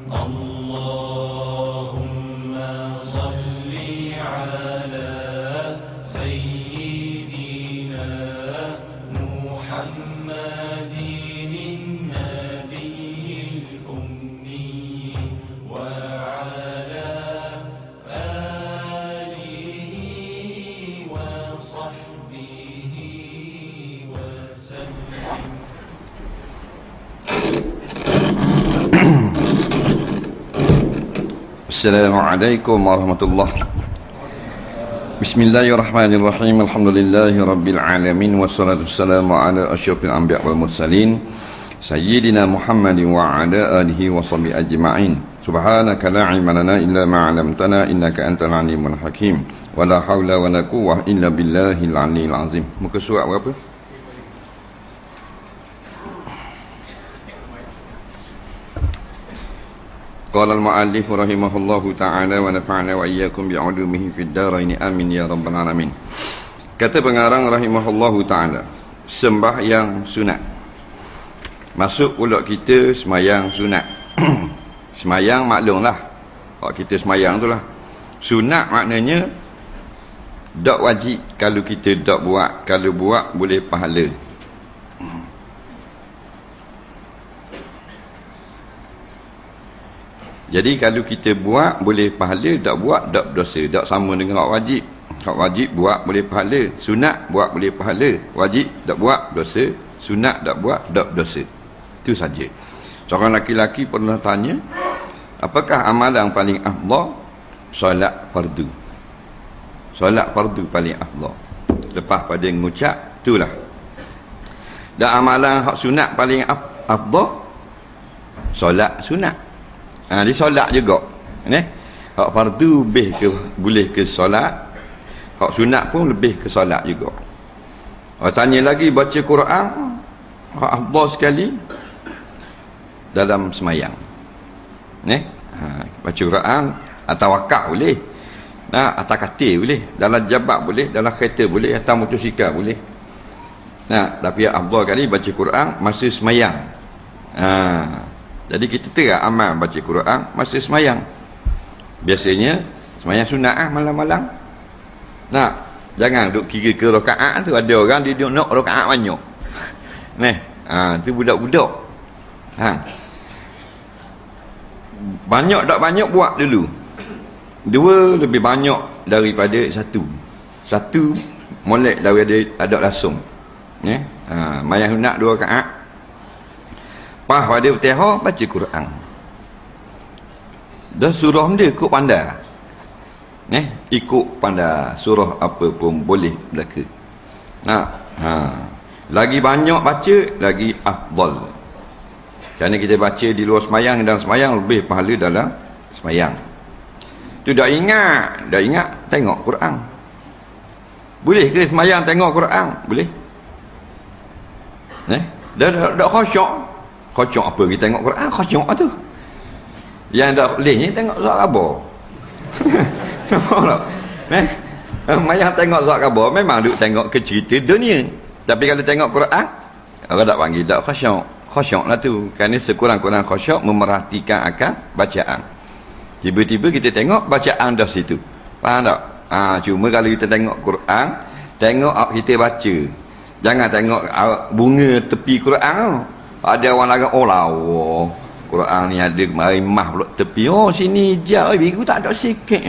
اللهم صل على سيدنا محمد النبي الأمي وعلى آله وصحبه وسلم. Assalamualaikum warahmatullahi. Bismillahirrahmanirrahim. Alhamdulillahi rabbil alamin wassalatu wassalamu ala asyrafil anbiya wal mursalin sayyidina Muhammadin wa ala alihi wa sahbihi ajma'in. Subhanaka la ilma lana illa ma 'allamtana innaka antal alimul hakim. Wa la haula wa la quwwata illa billahil aliyyil azim. Muka surat berapa? Qala al-mu'allif rahimahullahu ta'ala wa nafa'ana wa iyyakum bi'ulumihi fid dharain amin ya rabbal alamin. Kata pengarang rahimahullahu ta'ala, sembahyang sunat. Masuk pula kita semayang sunat. Semayang maklumlah, kalau kita semayang tu lah. Sunat maknanya tak wajib kalau kita tak buat, kalau buat boleh pahala. Jadi kalau kita buat boleh pahala, tak buat tak berdosa. Tak sama dengan hak wajib. Hak wajib buat boleh pahala, sunat buat boleh pahala, wajib tak buat dosa, sunat tak buat tak berdosa. Itu saja. Seorang laki-laki pernah tanya, apakah amalan paling afdal? Solat fardu. Solat fardu paling afdal. Lepas pada mengucap, itulah. Dan amalan hak sunat paling afdal? Solat sunat. Dia solat juga. Hak fardu lebih ke boleh ke solat, hak sunat pun lebih ke solat juga. Tanya lagi, baca Quran hak afdal sekali dalam semayang. Baca Quran atas wakaf boleh, atas katil boleh, dalam jabat boleh, dalam kereta boleh, atas motosikal boleh. Tapi afdal kali baca Quran masa semayang. Jadi kita terang amal baca Quran masa semayang. Biasanya semayang sunat malam-malam. Jangan duk kira ke rakaat tu. Ada orang dia duk nak rakaat banyak. Tu budak-budak. Banyak tak banyak buat dulu. Dua lebih banyak daripada satu. Satu molek daripada ada langsung. Mayang sunat 2 rakaat. Pas pada Fatihah baca Quran. Dan surah dia ikut pandai. Ikut pandai surah apa pun boleh berlaku. Lagi banyak baca lagi afdal. Kerana kita baca di luar semayang dan semayang lebih pahala dalam semayang. Tu dah ingat tengok Quran. Boleh ke semayang tengok Quran? Boleh. Dah khusyuk. Khusyuk apa kita tengok Quran? Khusyuk tu. Yang dah boleh ni tengok surat khabar. Mayang tengok surat khabar memang duk tengok ke cerita dunia. Tapi kalau tengok Quran, orang tak panggil tak khusyuk. Khusyuk lah tu. Kerana sekurang-kurang khusyuk memerhatikan akan bacaan. Tiba-tiba kita tengok bacaan dah situ. Faham tak? Cuma kalau kita tengok Quran, tengok kita baca. Jangan tengok bunga tepi Quran. Ada orang lagu, lawa Quran ni ada mah pula tepi. Sini je biru tak ada sikit.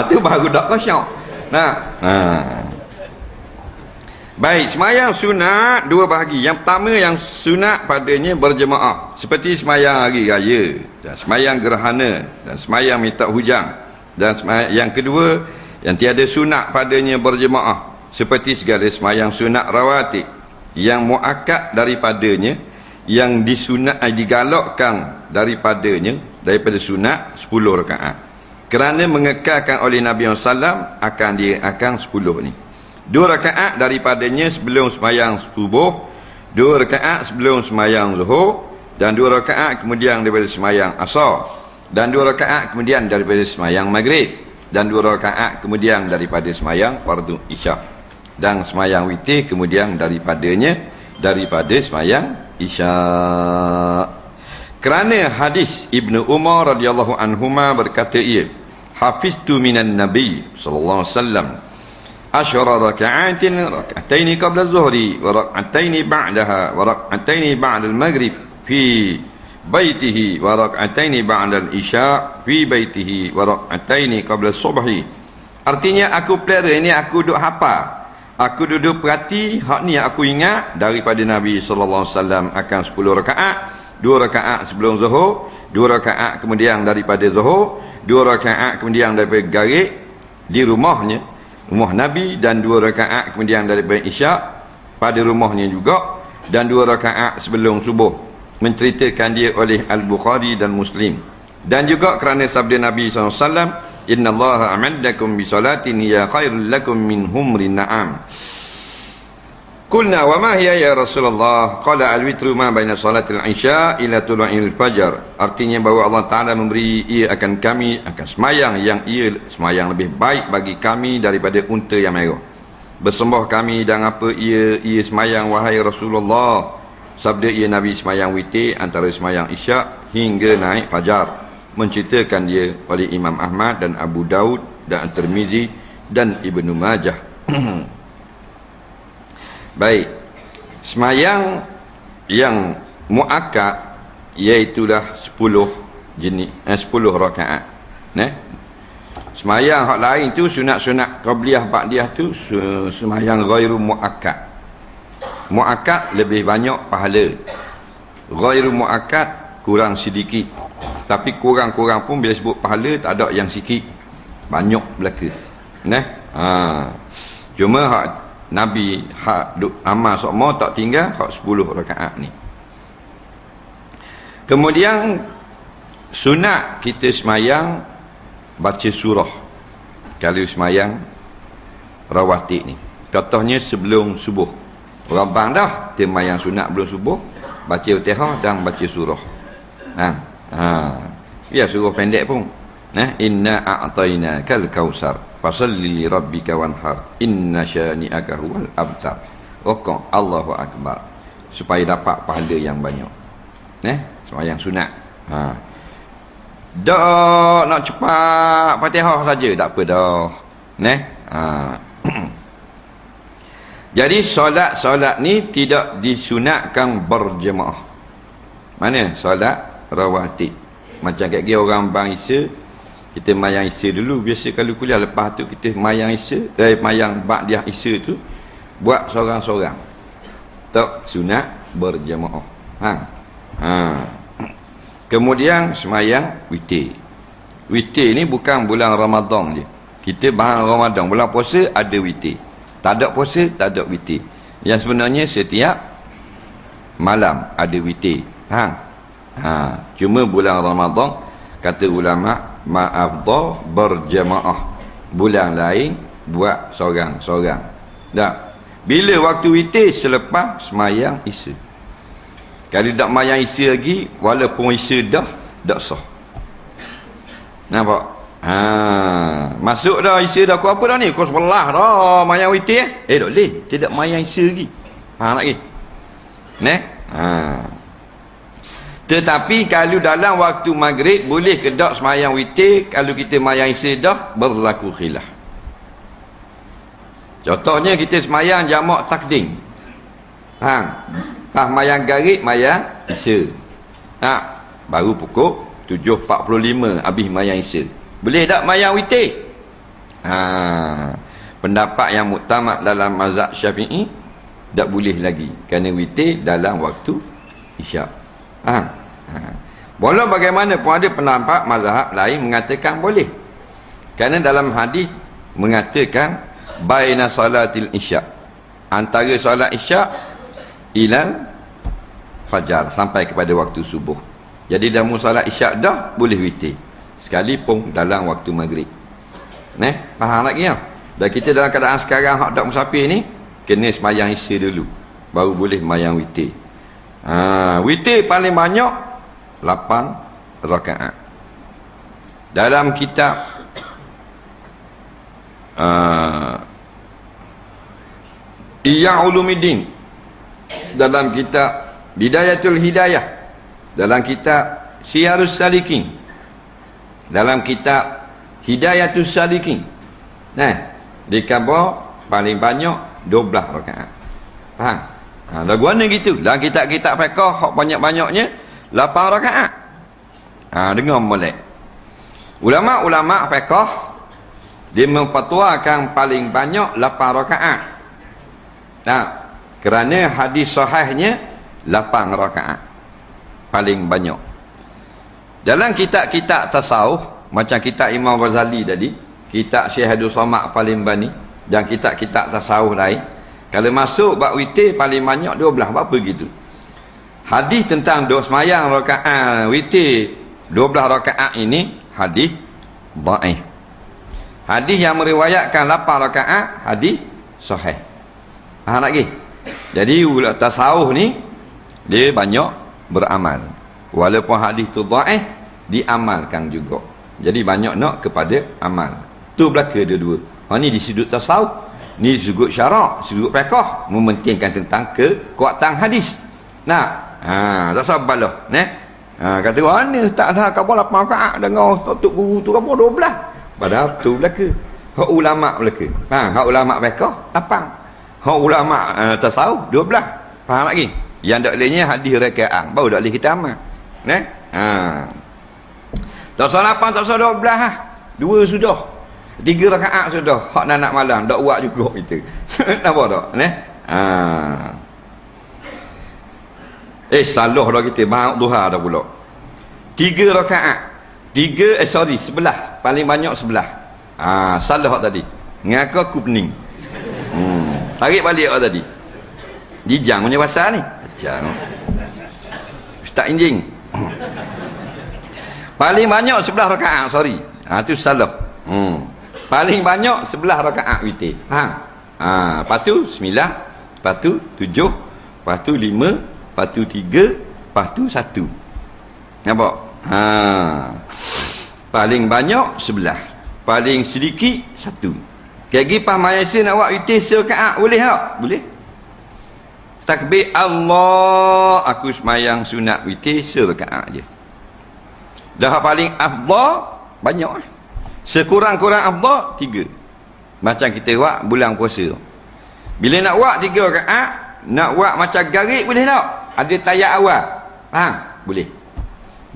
Tu baru tak khusyuk. Baik, semayang sunat 2 bahagi. Yang pertama yang sunat padanya berjemaah, seperti semayang hari raya dan semayang gerhana dan semayang minta hujan. Dan yang kedua yang tiada sunat padanya berjemaah, seperti segala semayang sunat rawatib yang muakkad daripadanya, yang disunat digalakkan daripadanya, daripada sunat 10 rakaat. Kerana mengekalkan oleh Nabi SAW akan 10 ni. 2 rakaat daripadanya sebelum semayang subuh, 2 rakaat sebelum semayang zuhur, dan 2 rakaat kemudian daripada semayang asar, dan 2 rakaat kemudian daripada semayang maghrib, dan 2 rakaat kemudian daripada semayang fardu isyak. Dan semayang witir kemudian daripada semayang isyak. Kerana hadis Ibnu Umar radhiyallahu anhuma berkata ia, hafiztu minan nabi sallallahu alaihi wasallam asyara raka'atain qabla az-zuhri wa raka'atain ba'daha wa raka'atain ba'da al-maghrib fi baitihi wa raka'atain ba'da al-isya fi baitihi wa raka'atain qabla as-subhi. Artinya aku pelera ini, aku duk hafal, aku duduk perhati, hak ni aku ingat daripada Nabi sallallahu alaihi wasallam akan 10 rakaat, 2 rakaat sebelum zuhur, 2 rakaat kemudian daripada zuhur, 2 rakaat kemudian daripada garik di rumahnya, rumah Nabi, dan 2 rakaat kemudian daripada isyak pada rumahnya juga, dan 2 rakaat sebelum subuh. Menceritakan dia oleh Al-Bukhari dan Muslim. Dan juga kerana sabda Nabi SAW, Inna Allah amaddakum bi salatin hiya khairul lakum min humrin na'am. Qulna wa ma hiya ya Rasulullah? Qala al-witru ma baina salatil isya ila tulu'il fajar. Artinya bahawa Allah Ta'ala memberi ia akan kami akan semayang yang ia semayang lebih baik bagi kami daripada unta yang merah. Bersembah kami dan apa ia semayang wahai Rasulullah? Sabda ia Nabi semayang witir antara semayang isyak hingga naik fajar. Menceritakan dia oleh Imam Ahmad dan Abu Daud dan At-Tirmizi dan Ibnu Majah. Baik, semayang yang muakkad iaitulah 10 jenis 10 rakaat. Semayang hak lain tu sunat-sunat qabliyah ba'diyah tu semayang ghairu muakkad. Muakkad lebih banyak pahala. Ghairu muakkad kurang sedikit. Tapi kurang-kurang pun bila sebut pahala tak ada yang sikit, banyak belaka. Cuma hak Nabi hak amal sokmo tak tinggal hak 10 rakaat ni. Kemudian sunat kita semayang baca surah kalau semayang rawatib ni. Contohnya sebelum subuh, orang dah temayang sunat belum subuh, baca Fatihah dan baca surah. Ya surah pendek pun. Inna a'tainakal kausar fasalli li rabbika wanhar inna syani'aka huwal abtar. Rokok Allahu akbar supaya dapat pahala yang banyak. Sembahyang sunat. Dak nak cepat Fatihah saja tak apa dah. Jadi solat ni tidak disunatkan berjemaah. Mana solat rawatib. Macam kat dia orang bang Isya, kita mayang Isya dulu. Biasa kalau kuliah, lepas tu kita mayang Isya, mayang ba'diyah Isya tu buat seorang-seorang. Tak sunat berjemaah. Kemudian semayang witir. Witir ni bukan bulan Ramadan je. Kita bahang Ramadan, bulan puasa ada witir. Tak ada puasa, tak ada witir. Yang sebenarnya setiap malam ada witir. Cuma bulan Ramadan kata ulama ma'afdha berjamaah. Bulan lain buat seorang-seorang. Tak. Bila waktu witir? Selepas semayang Isya. Kalau tak semayang Isya lagi, walaupun Isya dah tak sah. Nampak? Masuk dah Isya dah. Kau apa dah ni? Kau sebelah dah mayang witir. Tak boleh. Tidak mayang Isya lagi. Faham lagi? Tetapi kalau dalam waktu maghrib boleh ke tak semayang witir? Kalau kita mayang Isya dah, berlaku khilaf. Contohnya kita semayang jamak takdim. Mayang garib, mayang Isya. Baru pukul 7.45 habis mayang Isya. Boleh tak mayang witir? Pendapat yang muktamad dalam mazhab Syafi'i, tak boleh lagi kerana witir dalam waktu isyak. Walau bagaimana pun ada pendapat mazhab lain mengatakan boleh. Kerana dalam hadis mengatakan baina salatil isyak, antara solat isyak ilal fajar, sampai kepada waktu subuh. Jadi dalam solat isyak dah boleh witir, sekalipun dalam waktu maghrib. Faham lagi ya? Dan kita dalam keadaan sekarang hak dak musafir ni kena semayang Isya dulu baru boleh semayang witir. Witir paling banyak 8 rakaat. Dalam kitab Ihya Ulumuddin, dalam kitab Bidayatul Hidayah, dalam kitab Siyarus Salikin, dalam kitab Hidayatus Salikin, dikhabar paling banyak 12 rakaat. Faham? Dah guna gitu. Dalam kitab-kitab fiqh hak banyak-banyaknya 8 rakaat. Dengar molek. Ulama-ulama fiqh dia memfatwakan paling banyak 8 rakaat. Kerana hadis sahihnya 8 rakaat paling banyak. Dalam kitab-kitab tasawuf macam kitab Imam Ghazali tadi, kitab Syekh Samak paling bani, dan kitab-kitab tasawuf lain, kalau masuk bab witir paling banyak 12. Apa gitu? Hadis tentang duk semayang rakaat witir 12 rakaat ini hadis dhaif. Hadis yang meriwayatkan 8 rakaat hadis sahih. Faham lagi? Jadi tasawuf ni dia banyak beramal. Walaupun hadis tu dhaif, diamalkan juga. Jadi banyak nak kepada amal. Tu belaka dua-dua. Ni di sudut tasawuf, ni sudut syarak, sudut fiqh, mementingkan tentang kekuatan hadis. Tak sabarlah, kata mana tak sah khabar 8 rakaat dengar tok guru tu khabar 12. Padahal tu belaka. Hak ulama belaka. Hak ulama fiqh lapang. Hak ulama tasawuf 12. Faham lagi? Yang dak lainnya hadis rakaat, baru dak boleh kita amal. Tak salah 8, tak salah 12 lah. 2 sudah. 3 rakaat sudah. Hak nak malam dak buat juga kita. Nampak tak? Salah dah kita. Mahal duha dah pula. 3 rakaat. 11. Paling banyak 11. Salah tadi. Ngaku aku pening. Tarik balik tadi. Jijang punya pasal ni. Jijang. Ustaz Injing. Paling banyak 11 rakaat, sorry. Tu salah. Paling banyak 11 rakaat witir. Faham? Lepas tu 9, lepas tu 7, lepas tu 5, lepas tu 3, lepas tu 1. Nampak? Paling banyak 11. Paling sedikit 1. Kaki pas mayasa nak buat witir serakaat, boleh tak? Boleh. Takbir Allah, aku semayang sunat witir serakaat je. Dah paling afdal banyak. Sekurang-kurang afdal 3. Macam kita buat bulan puasa. Bila nak buat 3 rakaat, nak buat macam garik boleh tak? Ada tayat awal. Faham? Boleh.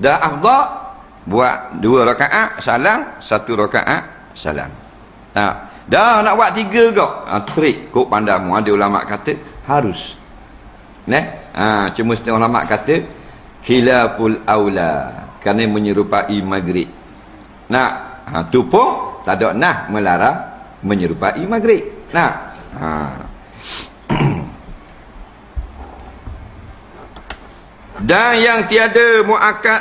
Dah afdal buat 2 rakaat salam, 1 rakaat salam. Dah nak buat 3 kau. Straight kok pandamu. Ada ulama kata harus. Cuma setengah ulama kata khilaful aula, kerana menyerupai maghrib. Tu pun tak ada nah melarang menyerupai maghrib. Dan yang tiada muakkad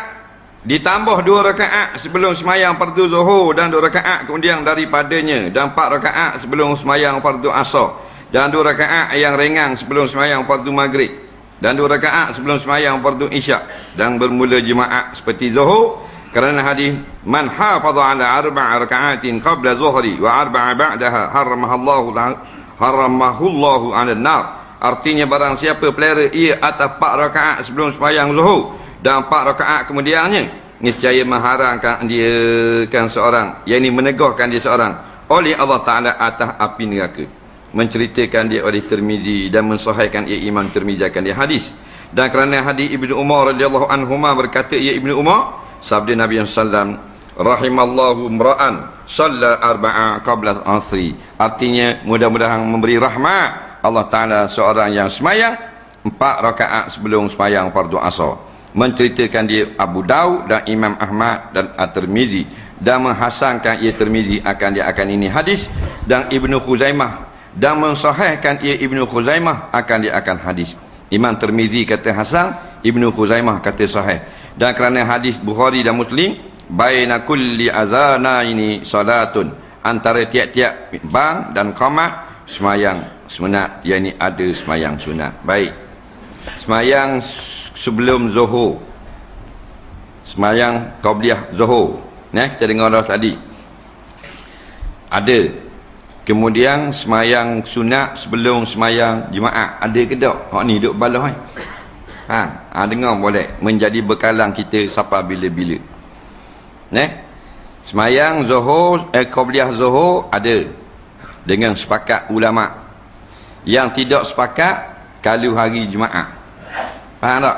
ditambah 2 rakaat sebelum semayang fardu zuhur, dan 2 rakaat kemudian daripadanya, dan 4 rakaat sebelum semayang fardu asar, dan 2 rakaat yang ringan sebelum semayang fardu maghrib, dan 2 rakaat sebelum semayang fardu isyak, dan bermula jemaah seperti zuhur, kerana hadis man hafaza ala 4 rakaatin qabla zuhri wa 4 ba'daha haramahullahu 'ala an-nar. Artinya barang siapa pelihara ia atas 4 rakaat sebelum sembahyang zuhur dan 4 rakaat kemudiannya, niscaya mengharamkan dia seorang, yakni menegahkan dia seorang oleh Allah Taala atas api neraka. Menceritakan dia oleh Tirmizi dan mensahihkan ia Imam Tirmizi akan dia hadis. Dan kerana hadis Ibnu Umar radhiyallahu anhuma berkata, ia Ibnu Umar, sabda Nabi sallallahu rahimallahu imra'an shalla 4 qabla asri. Artinya mudah-mudahan memberi rahmat Allah Taala seorang yang semayang 4 rakaat sebelum semayang fardu asar. Menceritakan dia Abu Daud dan Imam Ahmad dan At-Tirmizi, dan menghasankan ia Tirmizi akan ini hadis, dan Ibnu Khuzaimah, dan mensahihkan ia Ibnu Khuzaimah akan hadis. Imam Tirmizi kata hasan, Ibnu Khuzaimah kata sahih. Dan kerana hadis Bukhari dan Muslim, baina kulli azana ini salatun, antara tiap-tiap bang dan qamat semayang sunat, yakni ada semayang sunat. Baik, semayang sebelum zuhur, semayang qabliyah zuhur, kita dengar dah tadi ada. Kemudian semayang sunat sebelum semayang jemaah, ada ke tak? Hak ni duk balas Dengar boleh menjadi bekalan kita sampai bila-bila. Semayang Zuhur, Qabliyah Zuhur ada dengan sepakat ulama. Yang tidak sepakat kalau hari Jumaat. Faham tak?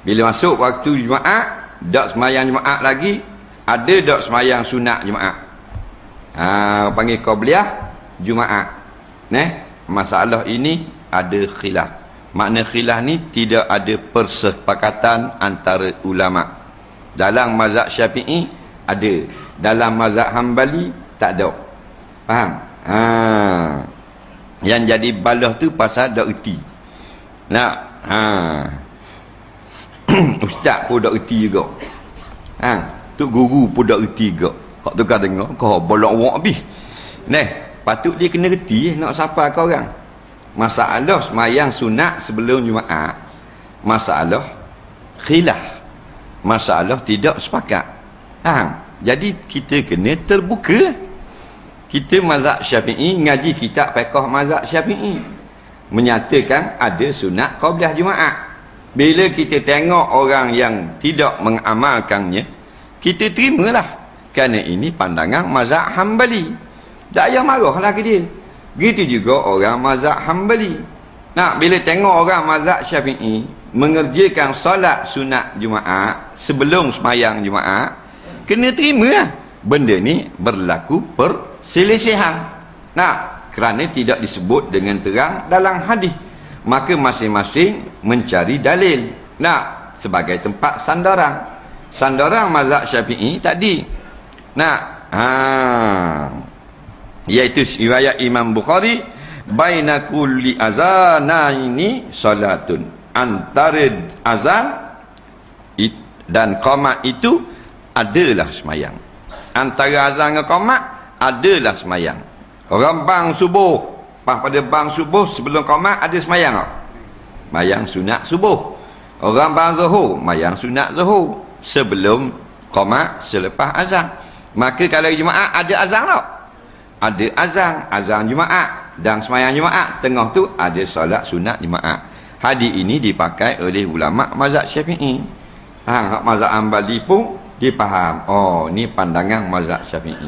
Bila masuk waktu Jumaat, dak semayang Jumaat lagi, ada dak semayang sunat Jumaat. Panggil Qabliyah Jumaat. Masalah ini ada khilaf. Makna khilaf ni tidak ada persepakatan antara ulama. Dalam mazhab Syafi'i ada, dalam mazhab Hambali tak ada. Faham? Yang jadi balah tu pasal dak erti. Ustaz pun dak erti juga. Tu guru pun dak erti juga. Hak tu kan dengar kau bolak wak habis. Patut dia kena reti nak sapa kau orang. Masalah semayang sunat sebelum Jumaat, masalah khilaf, masalah tidak sepakat. Jadi kita kena terbuka. Kita mazhab Syafi'i, ngaji kitab fiqh mazhab Syafi'i, menyatakan ada sunat qabliyah Jumaat. Bila kita tengok orang yang tidak mengamalkannya, kita terimalah, kerana ini pandangan mazhab Hambali. Tak payah marahlah ke dia. Gitu juga orang mazhab Hambali. Bila tengok orang mazhab Syafi'i mengerjakan solat sunat Jumaat sebelum semayang Jumaat, kena terima lah. Benda ni berlaku perselisihan. Kerana tidak disebut dengan terang dalam hadis, maka masing-masing mencari dalil sebagai tempat sandaran. Sandaran mazhab Syafi'i tadi iaitu riwayat Imam Bukhari, baina kulli azanaini salatun, antara azan dan qamat itu adalah semayang. Antara azan dan qamat adalah semayang. Orang bang subuh, pada bang subuh sebelum qamat ada semayang tak? Semayang sunat subuh. Orang bang zuhur, semayang sunat zuhur sebelum qamat, selepas azan. Maka kalau Jumaat ada azan tak? Ada azan Jumaat, dan semayang Jumaat tengah tu ada solat sunat Jumaat. Hadis ini dipakai oleh ulama mazhab Syafi'i. Mazhab Hambali pun dipaham. Ni pandangan mazhab Syafi'i.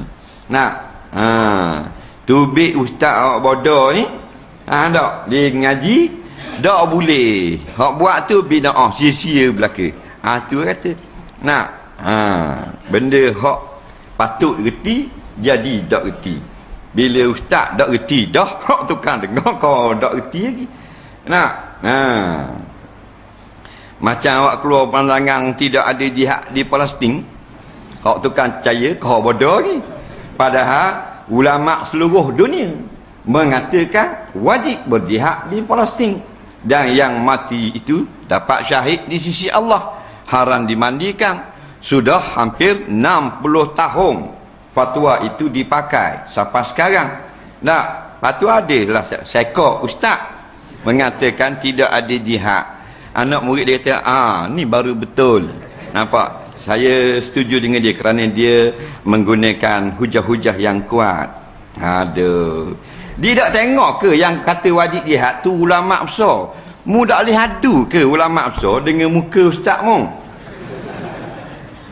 Tubik ustaz awak bodoh ni, tak dia ngaji tak boleh. Hak buat tu bid'ah, sia-sia belaka. Tu kata. Benda hak patut reti jadi tak reti. Bila ustaz tak reti dah, hak tukang dengar kau tak reti lagi. Macam awak keluar pandangan tidak ada jihad di Palestin, hak tukang percaya kau bodoh lagi. Padahal ulama seluruh dunia mengatakan wajib berjihad di Palestin, dan yang mati itu dapat syahid di sisi Allah, haram dimandikan. Sudah hampir 60 tahun fatwa itu dipakai sampai sekarang. Fatwa adalah sekor ustaz mengatakan tidak ada jihad. Anak murid dia kata, ni baru betul. Nampak? Saya setuju dengan dia kerana dia menggunakan hujah-hujah yang kuat. Dia tak tengok ke yang kata wajib jihad tu ulama besar? Mu tak boleh adu ke ulama besar dengan muka ustaz mu?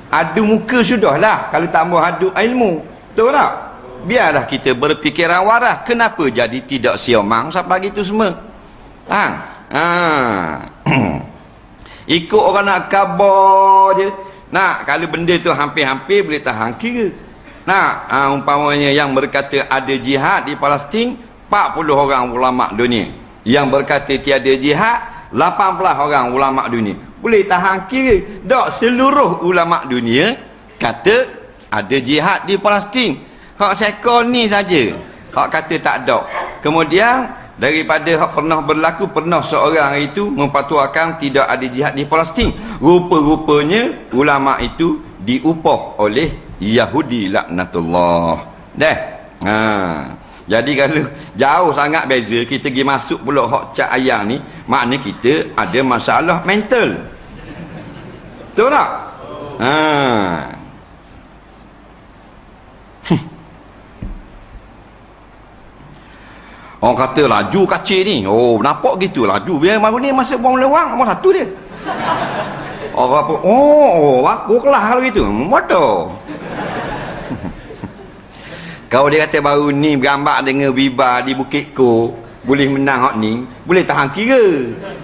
Adu muka sudahlah, kalau tambah adu ilmu. Betul tak? Biarlah kita berfikiran waras. Kenapa jadi tidak siomang sampai gitu semua? Ikut orang nak khabar je. Kalau benda tu hampir-hampir boleh tahan kira. Umpamanya yang berkata ada jihad di Palestin 40 orang ulama dunia. Yang berkata tiada jihad 18 orang ulama dunia. Boleh tahan kira. Tak seluruh ulama dunia kata ada jihad di Palestin. Hak sekor ni saja hak kata tak ada. Kemudian daripada hak pernah berlaku, pernah seorang itu memfatwakan tidak ada jihad di Palestin. Rupa-rupanya ulama itu diupah oleh Yahudi laknatullah. Jadi kalau jauh sangat beza, kita pergi masuk pula hak cak ayang ni, makna kita ada masalah mental. Betul tak? Orang kata laju kacir ni. Oh, nampak gitu laju. Biar baru ni masa buang lewang, nombor 1 dia. Orang apa? Oh, aku kelas kalau gitu. Bodoh. Kalau dia kata baru ni bergambar dengan Biba di Bukit Ko, boleh menang hak ni, boleh tahan kira.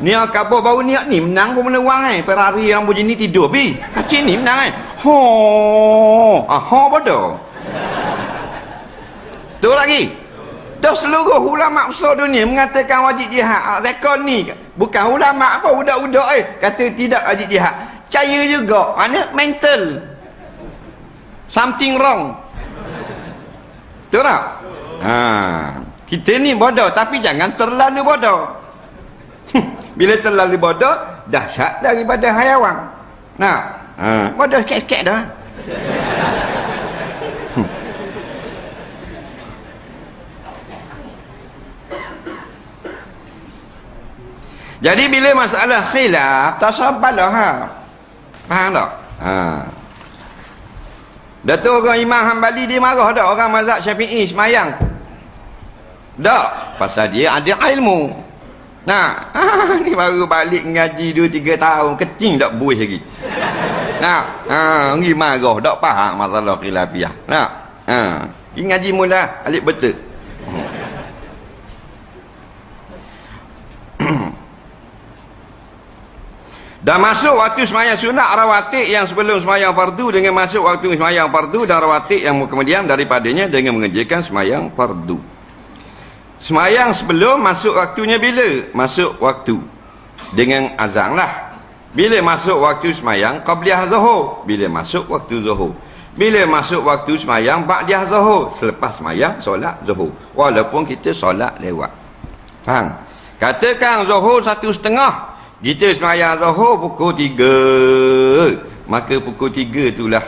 Ni khabar baru ni hak ni menang pun menewang Ferrari Lamborghini tidur pi. Kacir ni menang Ho. Ho bodoh. Tu lagi. Dah seluruh ulama besar dunia mengatakan wajib jihad. Rekod ni bukan ulama apa budak-budak kata tidak wajib jihad. Percaya juga. Mana mental. Something wrong. Betul tak? Kita ni bodoh tapi jangan terlalu bodoh. Bila terlalu bodoh dahsyat daripada hayawan. Bodoh sikit-sikit dah. Jadi bila masalah khilaf, tak sabarlah. Faham tak? Datuk orang Imam Hanbali dia marah tak orang mazhab Syafi'i semayang? Tak, pasal dia ada ilmu. Ni baru balik ngaji 2-3 tahun, kecing tak buih lagi. Pergi marah, tak faham masalah khilafiyah. Pergi ngaji mula, alik betul. Dan masuk waktu semayang sunat rawatib yang sebelum semayang fardu dengan masuk waktu semayang fardu dan rawatib yang kemudian daripadanya dengan mengerjakan semayang fardu. Semayang sebelum masuk waktunya bila? Masuk waktu dengan azan lah. Bila masuk waktu semayang qabliyah zuhur? Bila masuk waktu zuhur. Bila masuk waktu semayang ba'diyah zuhur? Selepas semayang solat zuhur. Walaupun kita solat lewat. Faham? Katakan zuhur 1:30. Kita semayang zuhur pukul 3. Maka pukul 3 itulah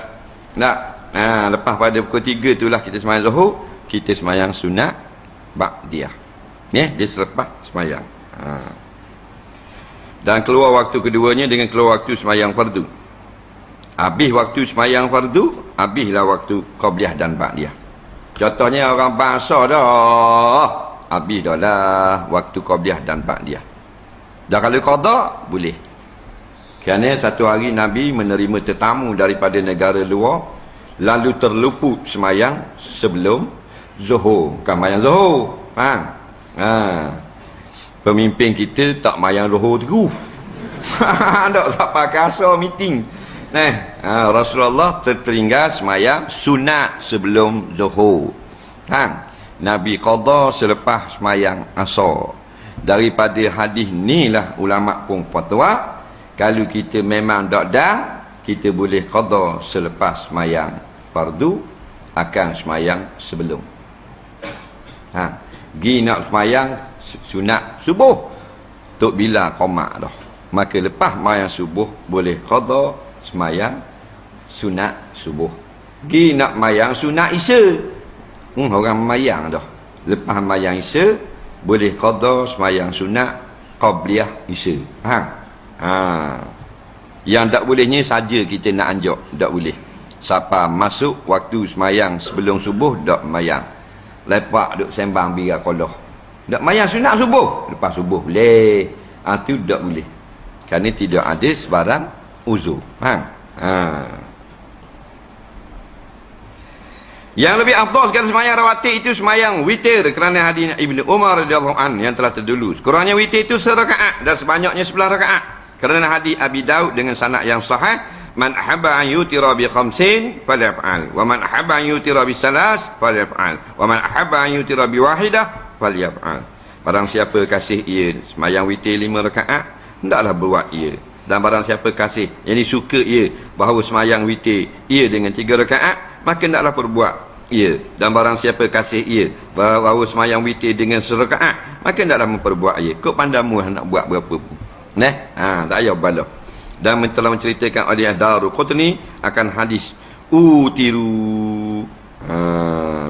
lepas pada pukul 3 itulah kita semayang zuhur, kita semayang sunat ba'diyah. Dia selepas semayang. Dan keluar waktu keduanya dengan keluar waktu semayang fardu. Habis waktu semayang fardu, habislah waktu qabliyah dan ba'diyah. Contohnya orang bangsa dah, habis dah lah waktu qabliyah dan ba'diyah. Dan kalau qada boleh. Kerana satu hari Nabi menerima tetamu daripada negara luar, lalu terluput semayang sebelum zuhur. Bukan semayang zuhur. Faham? Pemimpin kita tak semayang zuhur tu. Tak pakai asal meeting. Rasulullah tertinggal semayang sunat sebelum zuhur. Faham? Nabi qada selepas semayang asar. Daripada hadis ni lah ulama pun fatwa, kalau kita memang tak dah, kita boleh qada selepas semayang fardu akan semayang sebelum. Gi nak semayang sunat subuh tok bila qamak dah, maka lepas semayang subuh boleh qada semayang sunat subuh. Gi nak semayang sunat isya, orang semayang dah, lepas semayang isya boleh qada semayang sunat qabliyah isya. Faham? Yang tak bolehnya saja kita nak anjak, tak boleh. Siapa masuk waktu semayang sebelum subuh tak semayang, lepak duk sembang biar kolah, tak semayang sunat subuh, lepas subuh boleh. Itu tak boleh, kerana tidak ada sebarang uzur. Faham? Yang lebih afdal sekali semayang rawatib itu semayang witir, kerana hadis Ibnu Umar radhiyallahu an yang telah terdahulu. Sekurangnya witir itu serakaat dan sebanyaknya 11 rakaat. Kerana hadis Abi Daud dengan sanad yang sahih, man ahabba an yutira bi khamsin falyaf'al, wa man ahabba an yutira bi salas falyaf'al, wa man ahabba an yutira bi wahidah falyaf'al. Barang siapa kasih ia semayang witir 5 rakaat, hendaklah buat ia. Dan barang siapa kasih, yang suka ia bahawa semayang witir ia dengan 3 rakaat, maka hendaklah perbuat ia. Dan barang siapa kasih ia bahawa semayang witir dengan 1 rakaat, maka hendaklah memperbuat ia. Kau pandamu nak buat berapa pun. Tak payah bala. Dan telah menceritakan oleh Daruqutni akan hadis utiru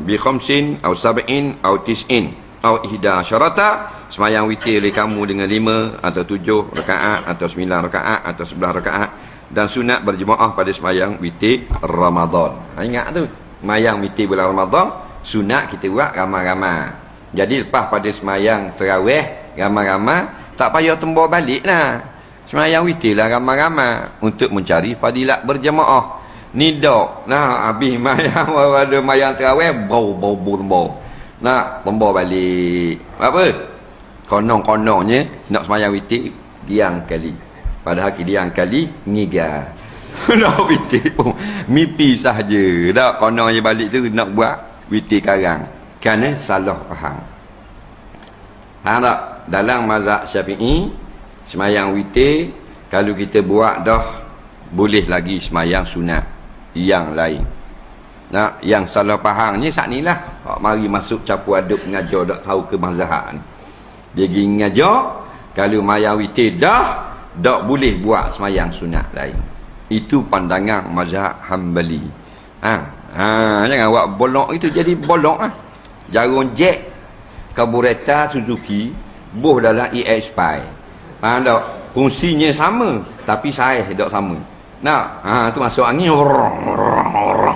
bi khamsin aw sab'in aw tis'in aw ihda syarata, semayang witir oleh kamu dengan 5 atau 7 rakaat atau 9 rakaat atau 11 rakaat, dan sunat berjemaah pada semayang witir Ramadan. Ingat tu, semayang witir bulan Ramadan sunat kita buat ramai-ramai. Jadi lepas pada semayang tarawih ramai-ramai, tak payah tembur balik lah. Semayang witir lah ramai-ramai untuk mencari fadilat berjemaah. Ni dok. Nah, habis mayang ada mayang tarawih, bau. Nak tembur balik. Apa? Konong-konongnya nak semayang witir diang kali. Padahal diang kali ngiga. Nak witir pun mimpi sahaja. Dak konongnya balik tu nak buat witir karang. Kerana salah faham. Faham tak? Dalam mazhab Syafi'i, semayang witir kalau kita buat dah boleh lagi semayang sunat yang lain. Nah, yang salah fahamnya saat ni lah. Mari masuk campur aduk mengajar tak tahu ke mazhab ni. Dia pergi mengajar kalau mayang witir dah tak boleh buat semayang sunat lain. Itu pandangan mazhab Hambali. Jangan buat bolok itu jadi bolok ah. Jarum jet karburetor Suzuki boh dalam EX5. Faham tak? Fungsinya sama tapi saiz tak sama. Nak, tu masuk angin,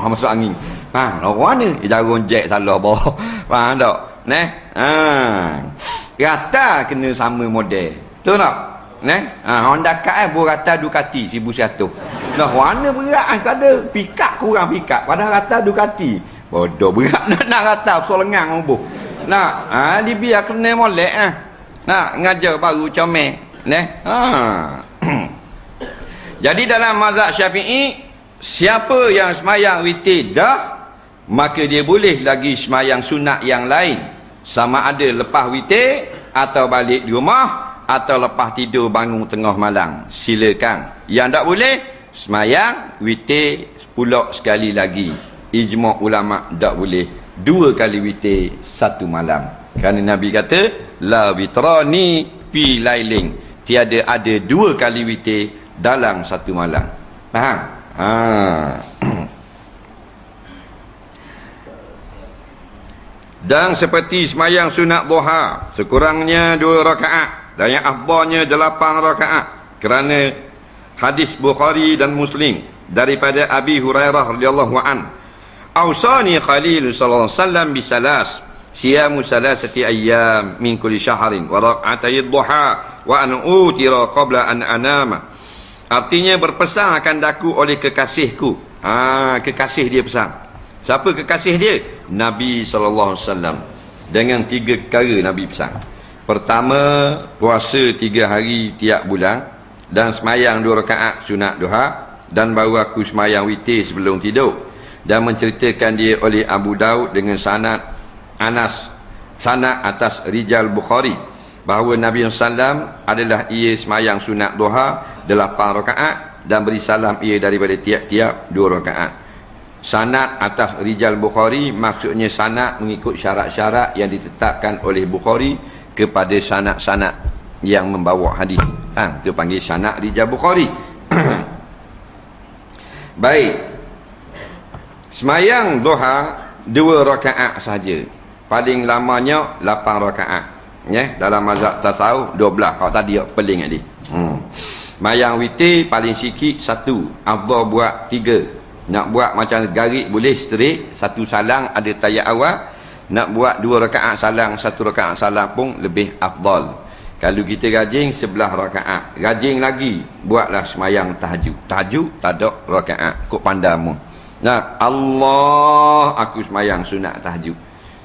masuk angin. Faham? Orang mana? Jarum jet salah bawah. Faham tak? Rata kena sama model. Tu tak? Honda Cut rata Ducati 1100. Nah, warna berat tak ada. Pickup kurang pickup. Padahal rata Ducati. Bodoh berat nak rata so lengang bubuh. Nak, dia biar kena molek ah. Nak ngajar baru comel. Jadi dalam mazhab Syafi'i, siapa yang semayang witir dah, maka dia boleh lagi semayang sunat yang lain. Sama ada lepas witir atau balik di rumah atau lepas tidur bangun tengah malam. Silakan. Yang tak boleh, semayang witir pula sekali lagi. Ijma' ulama' tak boleh 2 kali witir 1 malam. Kerana Nabi kata, la witrani fi lailing. Tiada ada 2 kali witir dalam 1 malam. Faham? Dan seperti semayang sunat duha, sekurangnya 2 rakaat dan yang afdalnya 8 rakaat. Kerana hadis Bukhari dan Muslim daripada Abi Hurairah radhiyallahu an, "Awsani Khalil sallallahu alaihi wasallam bisalas, siyamu salasati ayyam min kulli syahrin wa rak'atay duha wa an utira qabla an anama." Artinya berpesan akan daku oleh kekasihku. Kekasih dia pesan. Siapa kekasih dia? Nabi sallallahu alaihi wasallam. Dengan 3 perkara Nabi pesan. Pertama, puasa 3 hari tiap bulan dan semayang 2 rakaat sunat duha, dan baru aku semayang witir sebelum tidur. Dan menceritakan dia oleh Abu Daud dengan sanad Anas, sanad atas rijal Bukhari, bahawa Nabi SAW adalah ia semayang sunat duha 8 rakaat dan beri salam ia daripada tiap-tiap 2 rakaat. Sanad atas rijal Bukhari maksudnya sanad mengikut syarat-syarat yang ditetapkan oleh Bukhari kepada sanad-sanad yang membawa hadis. Itu panggil sanad rijal Bukhari. Baik. Semayang duha 2 rakaat saja. Paling lamanya 8 rakaat. Dalam mazhab tasawuf 12. Kalau tadi peling tadi. Mayang witir paling sikit 1. Afdal buat 3. Nak buat macam garik boleh straight, 1 salang ada tayat awal. Nak buat 2 rakaat salang, 1 rakaat salang pun lebih afdal. Kalau kita rajin 11 rakaat, rajin lagi buatlah semayang tahajud. Tahajud tak ada rakaat, kok pandamu. Nah, Allah aku semayang sunat tahajud.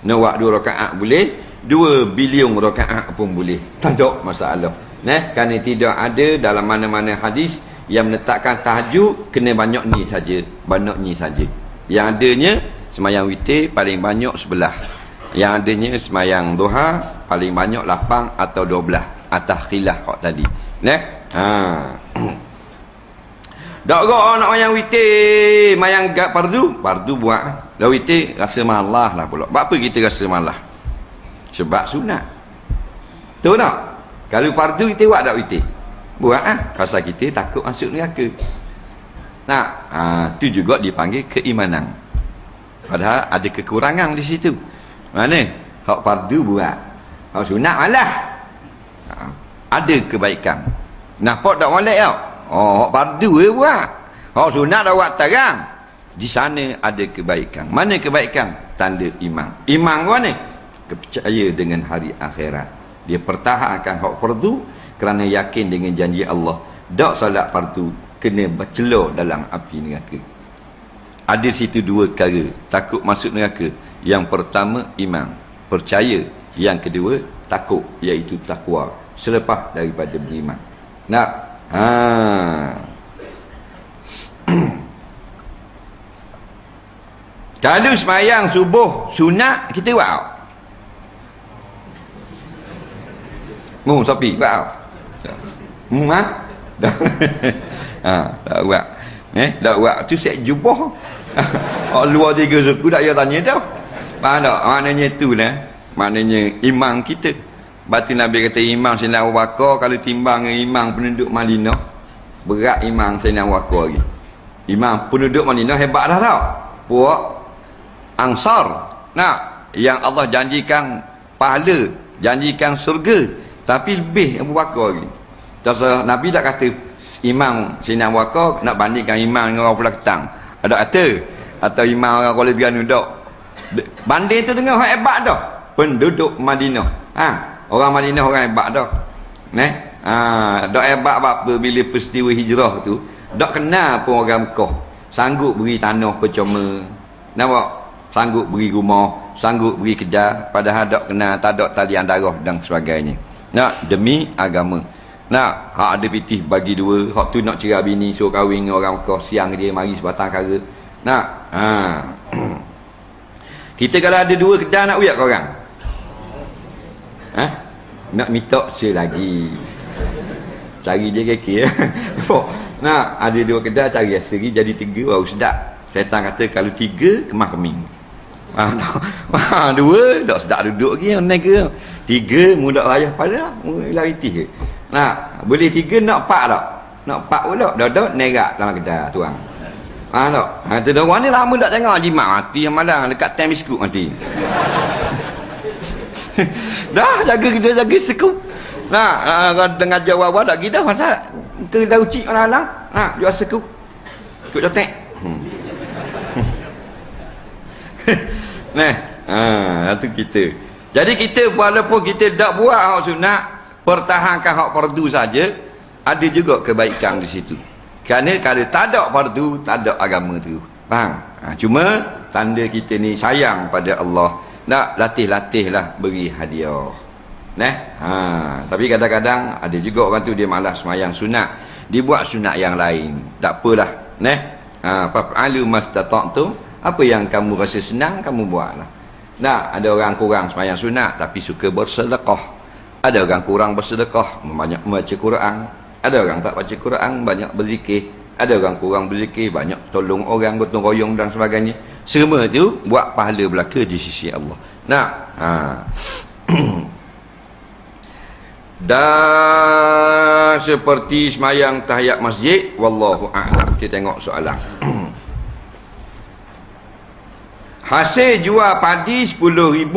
Nak buat 2 rakaat boleh, 2 bilion rakaat pun boleh. Tak ada masalah. Kerana tidak ada dalam mana-mana hadis yang menetapkan tahajud kena banyak ni saja, banyak ni saja. Yang adanya semayang witir paling banyak 11. Yang adanya semayang duha paling banyak 8 atau 12 atas khilaf hak tadi. Dak gak nak mayang witir, mayang gak fardu buat. Dah witir rasa malah lah pula. Apa kita rasa malah? Sebab sunat. Tahu tak? Kalau fardu kita buat tak witir? Buat pasal kita takut masuk neraka. Itu juga dipanggil keimanan. Padahal ada kekurangan di situ. Mana? Hak fardu buat, hak sunat malah. Ada kebaikan. Nampak tak molek tau? Hak fardu buat, hak sunat dah buat terang. Di sana ada kebaikan. Mana kebaikan? Tanda iman. Iman mana? percaya dengan hari akhirat. Dia pertahankan hak fardu kerana yakin dengan janji Allah. Tak solat fardu kena bercelur dalam api neraka. Ada situ dua perkara takut masuk neraka. Yang pertama iman, percaya. Yang kedua takut, iaitu takwa selepas daripada beriman. Nak kalau semayang subuh sunat kita buat sapi buat tak buat tak buat tu set jubah luar 3 suku tak payah tanya dah. Faham tak? Maknanya tu lah, maknanya imam kita. Batu Nabi kata imam Sayyidina Abu Bakar kalau timbang dengan imam penduduk Madinah, berat imam Sayyidina Abu Bakar lagi. Imam penduduk Madinah hebat dah tau. Puak Ansar, nak yang Allah janjikan pahala, janjikan surga, tapi lebih Abu Bakar lagi. Terus Nabi tak kata imam Sayyidina Abu Bakar nak bandingkan imam dengan orang Pulau Ketang. Ada kata atau imam orang Kuala Terengganu tak. Banding tu dengan orang hebat dah. Penduduk Madinah. Orang Madinah orang hebat dah. Dak hebat apa bila peristiwa hijrah tu, dak kenal pun orang Mekah. Sanggup beri tanah percuma. Nampak? Sanggup beri rumah, sanggup beri kerja, padahal dak kenal, tak ada talian darah dan sebagainya. Nak demi agama. Nak hak ada pitih bagi dua, hak tu nak cerai bini suruh kahwin dengan orang Mekah, siang dia mari sebatang kara. Nak kita kalau ada dua kedai nak uyak korang? Nak minta selagi. Cari dia kekek. Nak ada dua kedai cari seri jadi 3 baru sedap. Syaitan kata kalau 3 kemah keming. 2 tak sedap duduk lagi naik ke. 3 mudah rayah pada lari tih. Nak boleh 3 nak 4 tak? Nak 4 pula dah nerak dalam kedai tuang. Tak? Tu orang ni lama tak tengok jimat mati yang malang dekat time biskut mati. Dah jaga sekup. Dengan jawab dah kita masa ke dah ucik orang lang. Jual sekup. Ikut jotek. Itu kita. Jadi kita walaupun kita tak buat hak sunat, pertahankan hak fardu saja, ada juga kebaikan di situ. Kerana kalau tak ada fardu, tak ada agama tu. Faham? Cuma tanda kita ni sayang pada Allah. Nak latih-latihlah beri hadiah. Tapi kadang-kadang ada juga orang tu dia malas semayang sunat, dia buat sunat yang lain. Tak apalah. Fa'alu mastata'tum, apa yang kamu rasa senang kamu buatlah. Nak ada orang kurang semayang sunat tapi suka bersedekah. Ada orang kurang bersedekah, banyak membaca Quran. Ada orang tak baca Quran, banyak berzikir. Ada orang kurang berzikir, banyak tolong orang, gotong royong dan sebagainya. Semua tu buat pahala belaka di sisi Allah. Nak dah seperti semayang tahiyat masjid, wallahu a'lam. Kita tengok soalan. Hasil jual padi 10,000,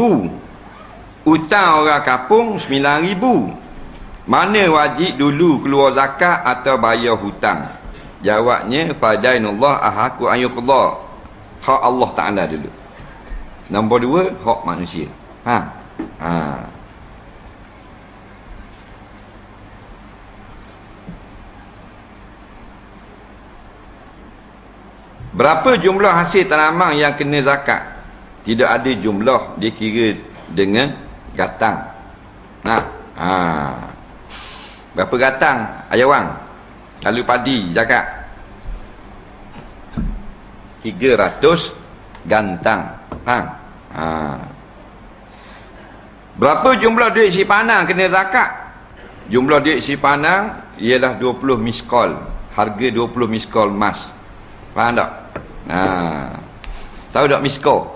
utang orang kampung 9,000. Mana wajib dulu keluar zakat atau bayar hutang? Jawabnya fadainullah ahaku ayyukullah. Hak Allah Ta'ala dulu. Nombor 2 hak manusia. Berapa jumlah hasil tanaman yang kena zakat? Tidak ada jumlah, dia kira dengan gatang. Berapa gatang ayawang? Lalu padi zakat 300 gantang. Faham? Berapa jumlah duit simpanan kena zakat? Jumlah duit simpanan ialah 20 miskol. Harga 20 miskol emas. Faham tak? Tahu tak miskol?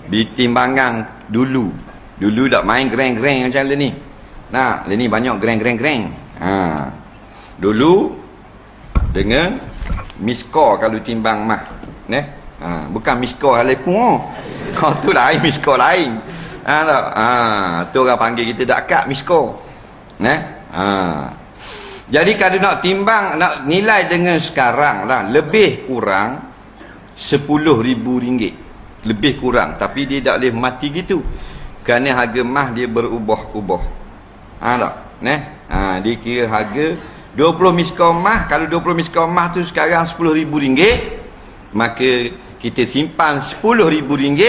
Bitimbangan dulu tak main greng-greng macam ni. Ni banyak greng. Dulu dengan miskol kalau timbang mah. Bukan miskol halepun. Kau tu lain miskol lain. Tu orang panggil kita zakat miskol. Jadi kalau nak timbang, nak nilai dengan sekarang lah, lebih kurang RM10,000. Lebih kurang, tapi dia tak boleh mati gitu. Kerana harga emas dia berubah-ubah. Tak? Dia kira harga 20 miskal emas. Kalau 20 miskal emas tu sekarang RM10,000, maka kita simpan RM10,000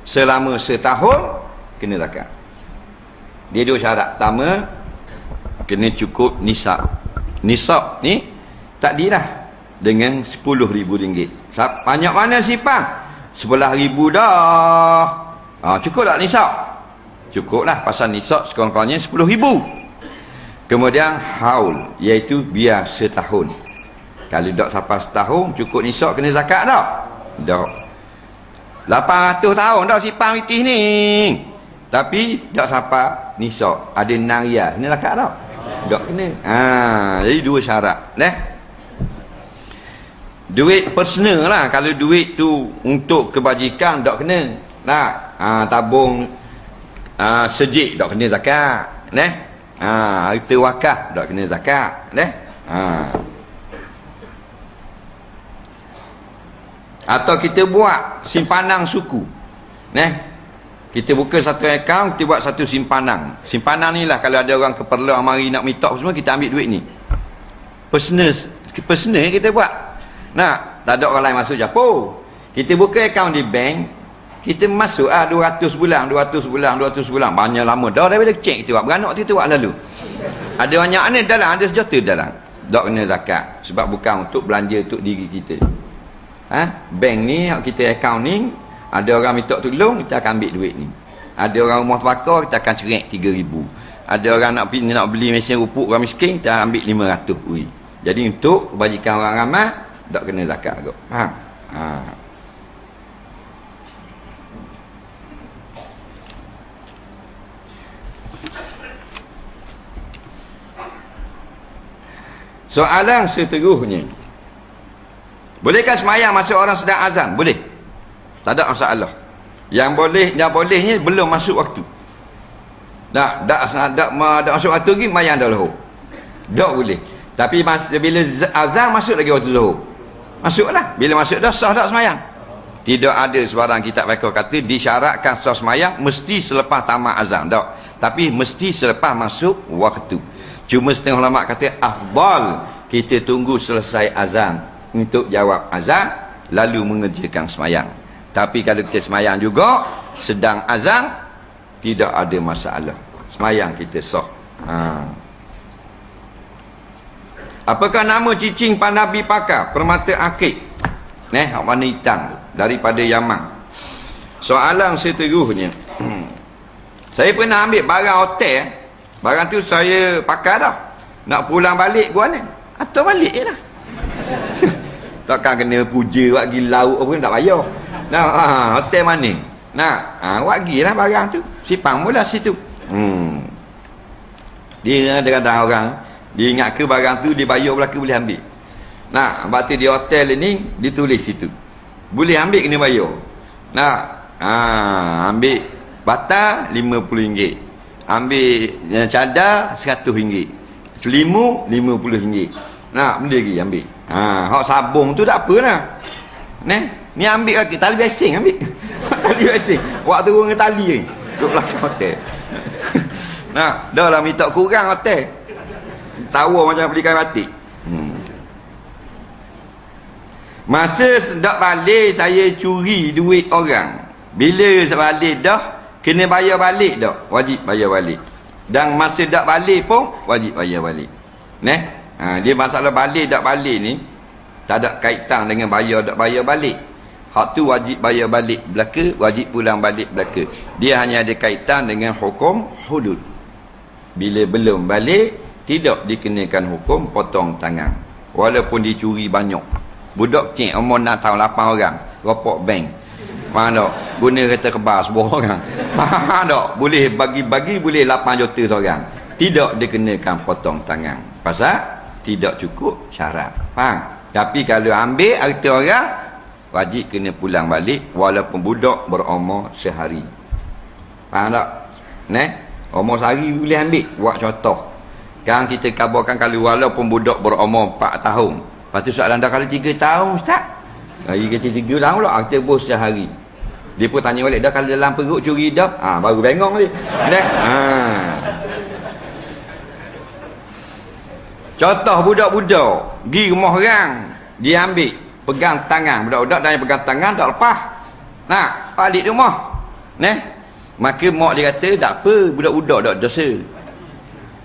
selama setahun, kena zakat. Dia dua syarat. Pertama, kena cukup nisab. Nisab ni takdirlah dengan RM10,000. Banyak mana simpan? RM11,000 dah. Cukup tak nisab? Cukup lah, pasal nisab sekurang-kurangnya RM10,000. Kemudian haul, iaitu biar setahun. Kalau tak sampai setahun, cukup nisab kena zakat tak? Tak. 800 tahun dah simpan mitih ni, tapi tak sampai nisab, ada 6 riyal, kena zakat tak? Tak kena. Jadi dua syarat. Duit personal lah. Kalau duit tu untuk kebajikan, tak kena. Tabung sejik, tak kena zakat. Harta wakaf, tak kena zakat. Atau kita buat simpanan suku. Kita buka satu akaun, kita buat satu simpanan. Simpanan ni lah kalau ada orang keperluan mari nak minta semua, kita ambil duit ni. Personal kita buat. Tak ada orang lain masuk Japo. Kita buka akaun di bank, kita masuk 200 bulan. Banyak lama dah boleh cek kita buat. Beranak kita buat lalu. Ada banyak ni dalam, ada sejuta dalam. Tak kena zakat. Sebab bukan untuk belanja untuk diri kita. Bank ni, kita akaun ni, ada orang minta tolong, kita akan ambil duit ni. Ada orang rumah terbakar, kita akan cerak 3,000. Ada orang nak beli mesin rupuk orang miskin, kita ambil 500 ui. Jadi untuk kebajikan orang ramai, tak kena zakat kot. Faham? Soalan seterusnya, bolehkah semayang masa orang sedang azan? Boleh. Tak ada masalah. Yang bolehnya belum masuk waktu. Tak masuk waktu lagi, mayang dah lohor. Tak boleh. Tapi bila azan masuk lagi waktu zuhur. Masuklah. Bila masuk dah, sah tak semayang? Tidak ada sebarang kitab fiqh kata disyaratkan sah semayang mesti selepas tamat azan. Tak. Tapi mesti selepas masuk waktu. Cuma setengah ulama kata afdal kita tunggu selesai azan untuk jawab azan lalu mengerjakan semayang. Tapi kalau kita semayang juga sedang azan, tidak ada masalah, semayang kita sah. Apakah nama cicing Pak Nabi pakai? Permata akik, warna hitam daripada Yaman. Soalan seterusnya, saya pernah ambil barang hotel. Barang tu saya pakai dah. Nak pulang balik gua ni, atau balik je lah. Takkan kena puja buat pergi laut apa pun tak payah. Hotel mana? Buat pergi lah barang tu. Sipang mula situ. Dia kadang-kadang orang, dia ingat ke barang tu dia bayar belaka boleh ambil. Sebab tu di hotel ni ditulis situ, boleh ambil kena bayar. Ambil batal RM50, ambil cadar RM100, selimut RM50. Benda lagi ambil. Hak sabung tu tak apa lah. Ni ambil lagi tali basing, ambil. Tali basing. Buat turun dengan tali ni. Duduk belakang hotel. Dah lah minta kurang hotel. Tawa macam belikan batik. Masa sedap balik saya curi duit orang. Bila balik dah kena bayar balik dah. Wajib bayar balik. Dan masa dak balik pun wajib bayar balik. Dia masalah balik dak balik ni tak ada kaitan dengan bayar dak bayar balik. Hak tu wajib bayar balik belaka, wajib pulang balik belaka. Dia hanya ada kaitan dengan hukum hudud. Bila belum balik, tidak dikenakan hukum potong tangan. Walaupun dicuri banyak. Budak cik umur 6 tahun 8 orang, ropok bank. Mana tak? Guna kereta kebal sebuah orang. Tak? Boleh bagi-bagi, boleh 8 juta seorang. Tidak dikenakan potong tangan. Pasal tidak cukup syarat. Faham? Tapi kalau ambil harta orang, wajib kena pulang balik walaupun budak berumur sehari. Faham tak? Umur sehari boleh ambil. Buat contoh. Kan kita kabarkan kalau walaupun budak berumur 4 tahun. Lepas tu soalan dah kalau 3 tahun Ustaz. Hari kata 3 tahun lah. Kita bos sehari. Dia pun tanya balik, dah kalau dalam perut curi dah, baru bengong dia. Dah. Contoh budak-budak pergi rumah orang, dia ambil pegang tangan budak-budak dan yang pegang tangan tak lepas. Nak balik rumah. Maka mak dia kata tak apa, budak-budak tak dosa.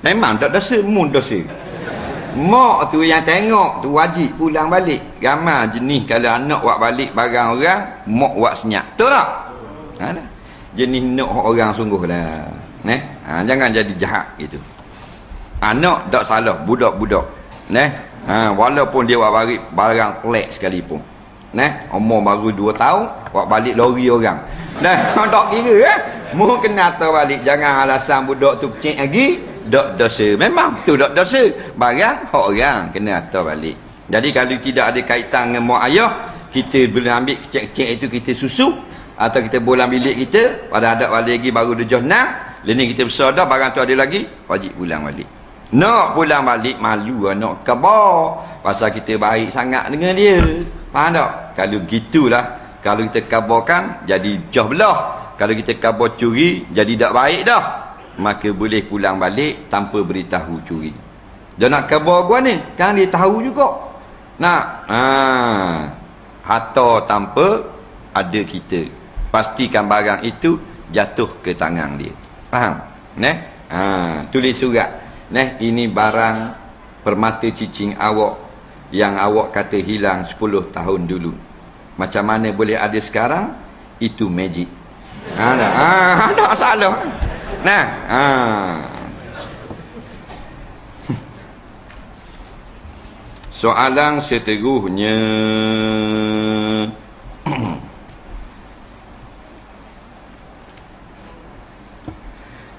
Memang tak dosa, mun dosa. Mak tu yang tengok tu wajib pulang balik. Ramai jenis kalau anak buat balik barang orang, mak buat senyap. Betul tak? Jenis nak orang sungguh dah. Jangan jadi jahat gitu. Anak tak salah, budak-budak. Walaupun dia buat balik barang kelek sekalipun. Umur baru 2 tahun, buat balik lori orang. Tak kira mu kena tahu balik. Jangan alasan budak tu kecil lagi tak dosa. Memang tu tak dosa. Barang hak orang kena tahu balik. Jadi kalau tidak ada kaitan dengan mak ayah, kita boleh ambil kecil-kecil itu kita susu atau kita bolam bilik kita, pada adat balik lagi baru 7 6, lepas kita besar dah barang tu ada lagi, wajib pulang balik. Nak pulang balik malu nak khabar pasal kita baik sangat dengan dia. Faham tak? Kalau gitulah, kalau kita khabarkan jadi jauh belah. Kalau kita khabar curi jadi tak baik dah. Maka boleh pulang balik tanpa beritahu curi. Dia nak khabar gua ni, kan dia tahu juga. Nak harta tanpa ada kita. Pastikan barang itu jatuh ke tangan dia. Faham? Tulis surat. Ini barang permata cicing awak yang awak kata hilang 10 tahun dulu. Macam mana boleh ada sekarang? Itu magic. Tak salah. Soalan seterusnya.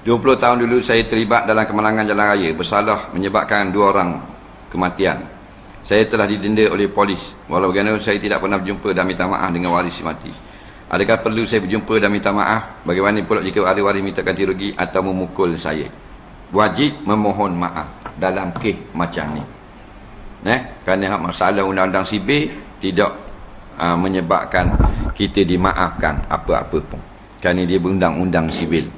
20 tahun dulu saya terlibat dalam kemalangan jalan raya, bersalah menyebabkan 2 orang kematian. Saya telah didenda oleh polis. Walau bagaimanapun saya tidak pernah berjumpa dan minta maaf dengan waris si mati. Adakah perlu saya berjumpa dan minta maaf? Bagaimana pula jika ada waris minta ganti rugi atau memukul saya? Wajib memohon maaf dalam kes macam ni. Kerana masalah undang-undang sibir tidak menyebabkan kita dimaafkan apa-apa pun. Kerana dia berundang-undang sibil.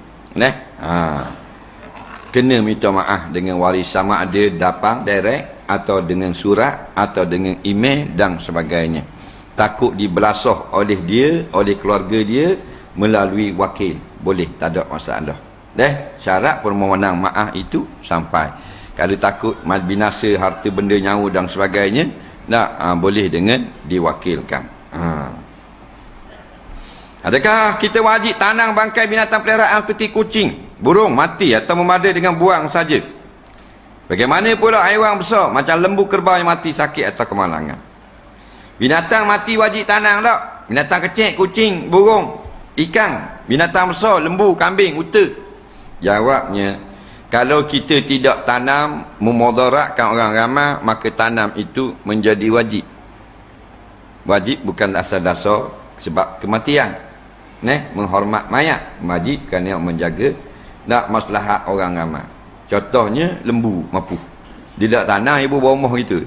Kena minta maaf dengan waris, sama ada datang direct atau dengan surat atau dengan email dan sebagainya. Takut dibelasah oleh dia, oleh keluarga dia melalui wakil, boleh, tak ada masalah. Syarat permohonan maaf itu sampai. Kalau takut binasa harta benda nyawa dan sebagainya, boleh dengan diwakilkan. Adakah kita wajib tanam bangkai binatang peliharaan seperti kucing, burung mati atau memadai dengan buang saja? Bagaimana pula haiwan besar macam lembu, kerbau yang mati sakit atau kemalangan? Binatang mati wajib tanam tak? Binatang kecil, kucing, burung, ikan. Binatang besar, lembu, kambing, unta. Jawabnya, kalau kita tidak tanam memudaratkan orang ramai, maka tanam itu menjadi wajib. Wajib bukan asal-dasar sebab kematian. Menghormat mayat wajib kerana menjaga nak maslahat orang ramai. Contohnya lembu mapu, dia tak tanam ibu bawah gitu,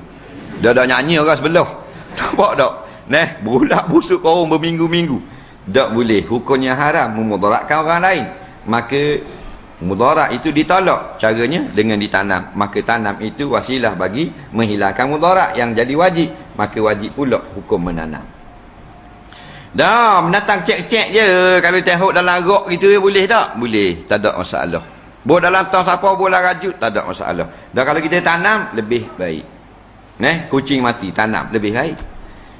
dia dah nyanyi orang sebelah. Nampak tak? Berulat busuk orang berminggu-minggu. Tak boleh, hukumnya haram memudaratkan orang lain. Maka mudarat itu ditolak. Caranya dengan ditanam. Maka tanam itu wasilah bagi menghilangkan mudarat yang jadi wajib. Maka wajib pula hukum menanam. Dah, menatang cek-cek je. Kalau tengok dalam rok gitu, boleh tak? Boleh, tak ada masalah. Buat dalam tong sampah, bola rajut, tak ada masalah. Dah, kalau kita tanam, lebih baik. Kucing mati, tanam, lebih baik.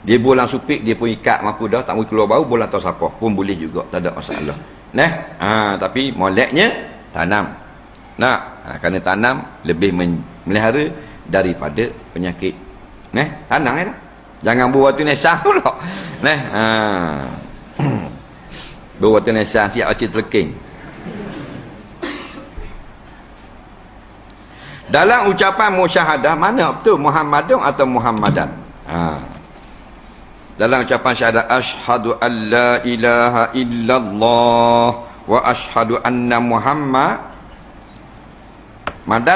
Dia bolang supik, dia pun ikat mampu dah, tak boleh keluar bau, bolang tong sampah pun boleh juga, tak ada masalah. Tapi moleknya tanam. Kerana tanam lebih melihara daripada penyakit. Tanam ya. Jangan buat waktu nesang pula. Buat waktu nesang siap acik terking. Dalam ucapan musyahadah, mana betul Muhammadun atau Muhammadan? Dalam ucapan syahadat, asyhadu an la ilaha illallah wa asyhadu anna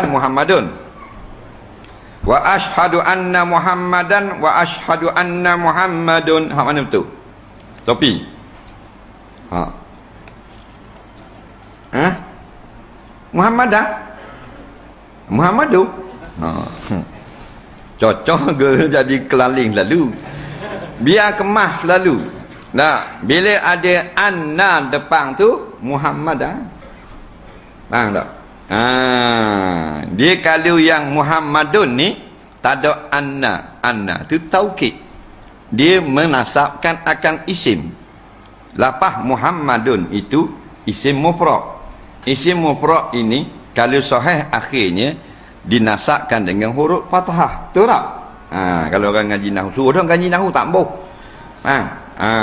Muhammadun wa asyhadu anna Muhammadan wa asyhadu anna Muhammadun. Hak mana betul? Topi. Ha. Ha? Muhammad dah? Muhammad tu? Ha. Cocok ke jadi kelaling lalu. Biar kemah lalu. Nah, bila ada anna depan tu, Muhammad dah. Faham tak? Dia kalau yang Muhammadun ni tak ada anna tu taukid. Dia menasabkan akan isim. Lapah Muhammadun itu isim mufrad. Isim mufrad ini kalau sahih akhirnya dinasabkan dengan huruf fathah. Betul tak? Kalau orang ngaji nahwu, suruh orang ngaji nahwu tak boh.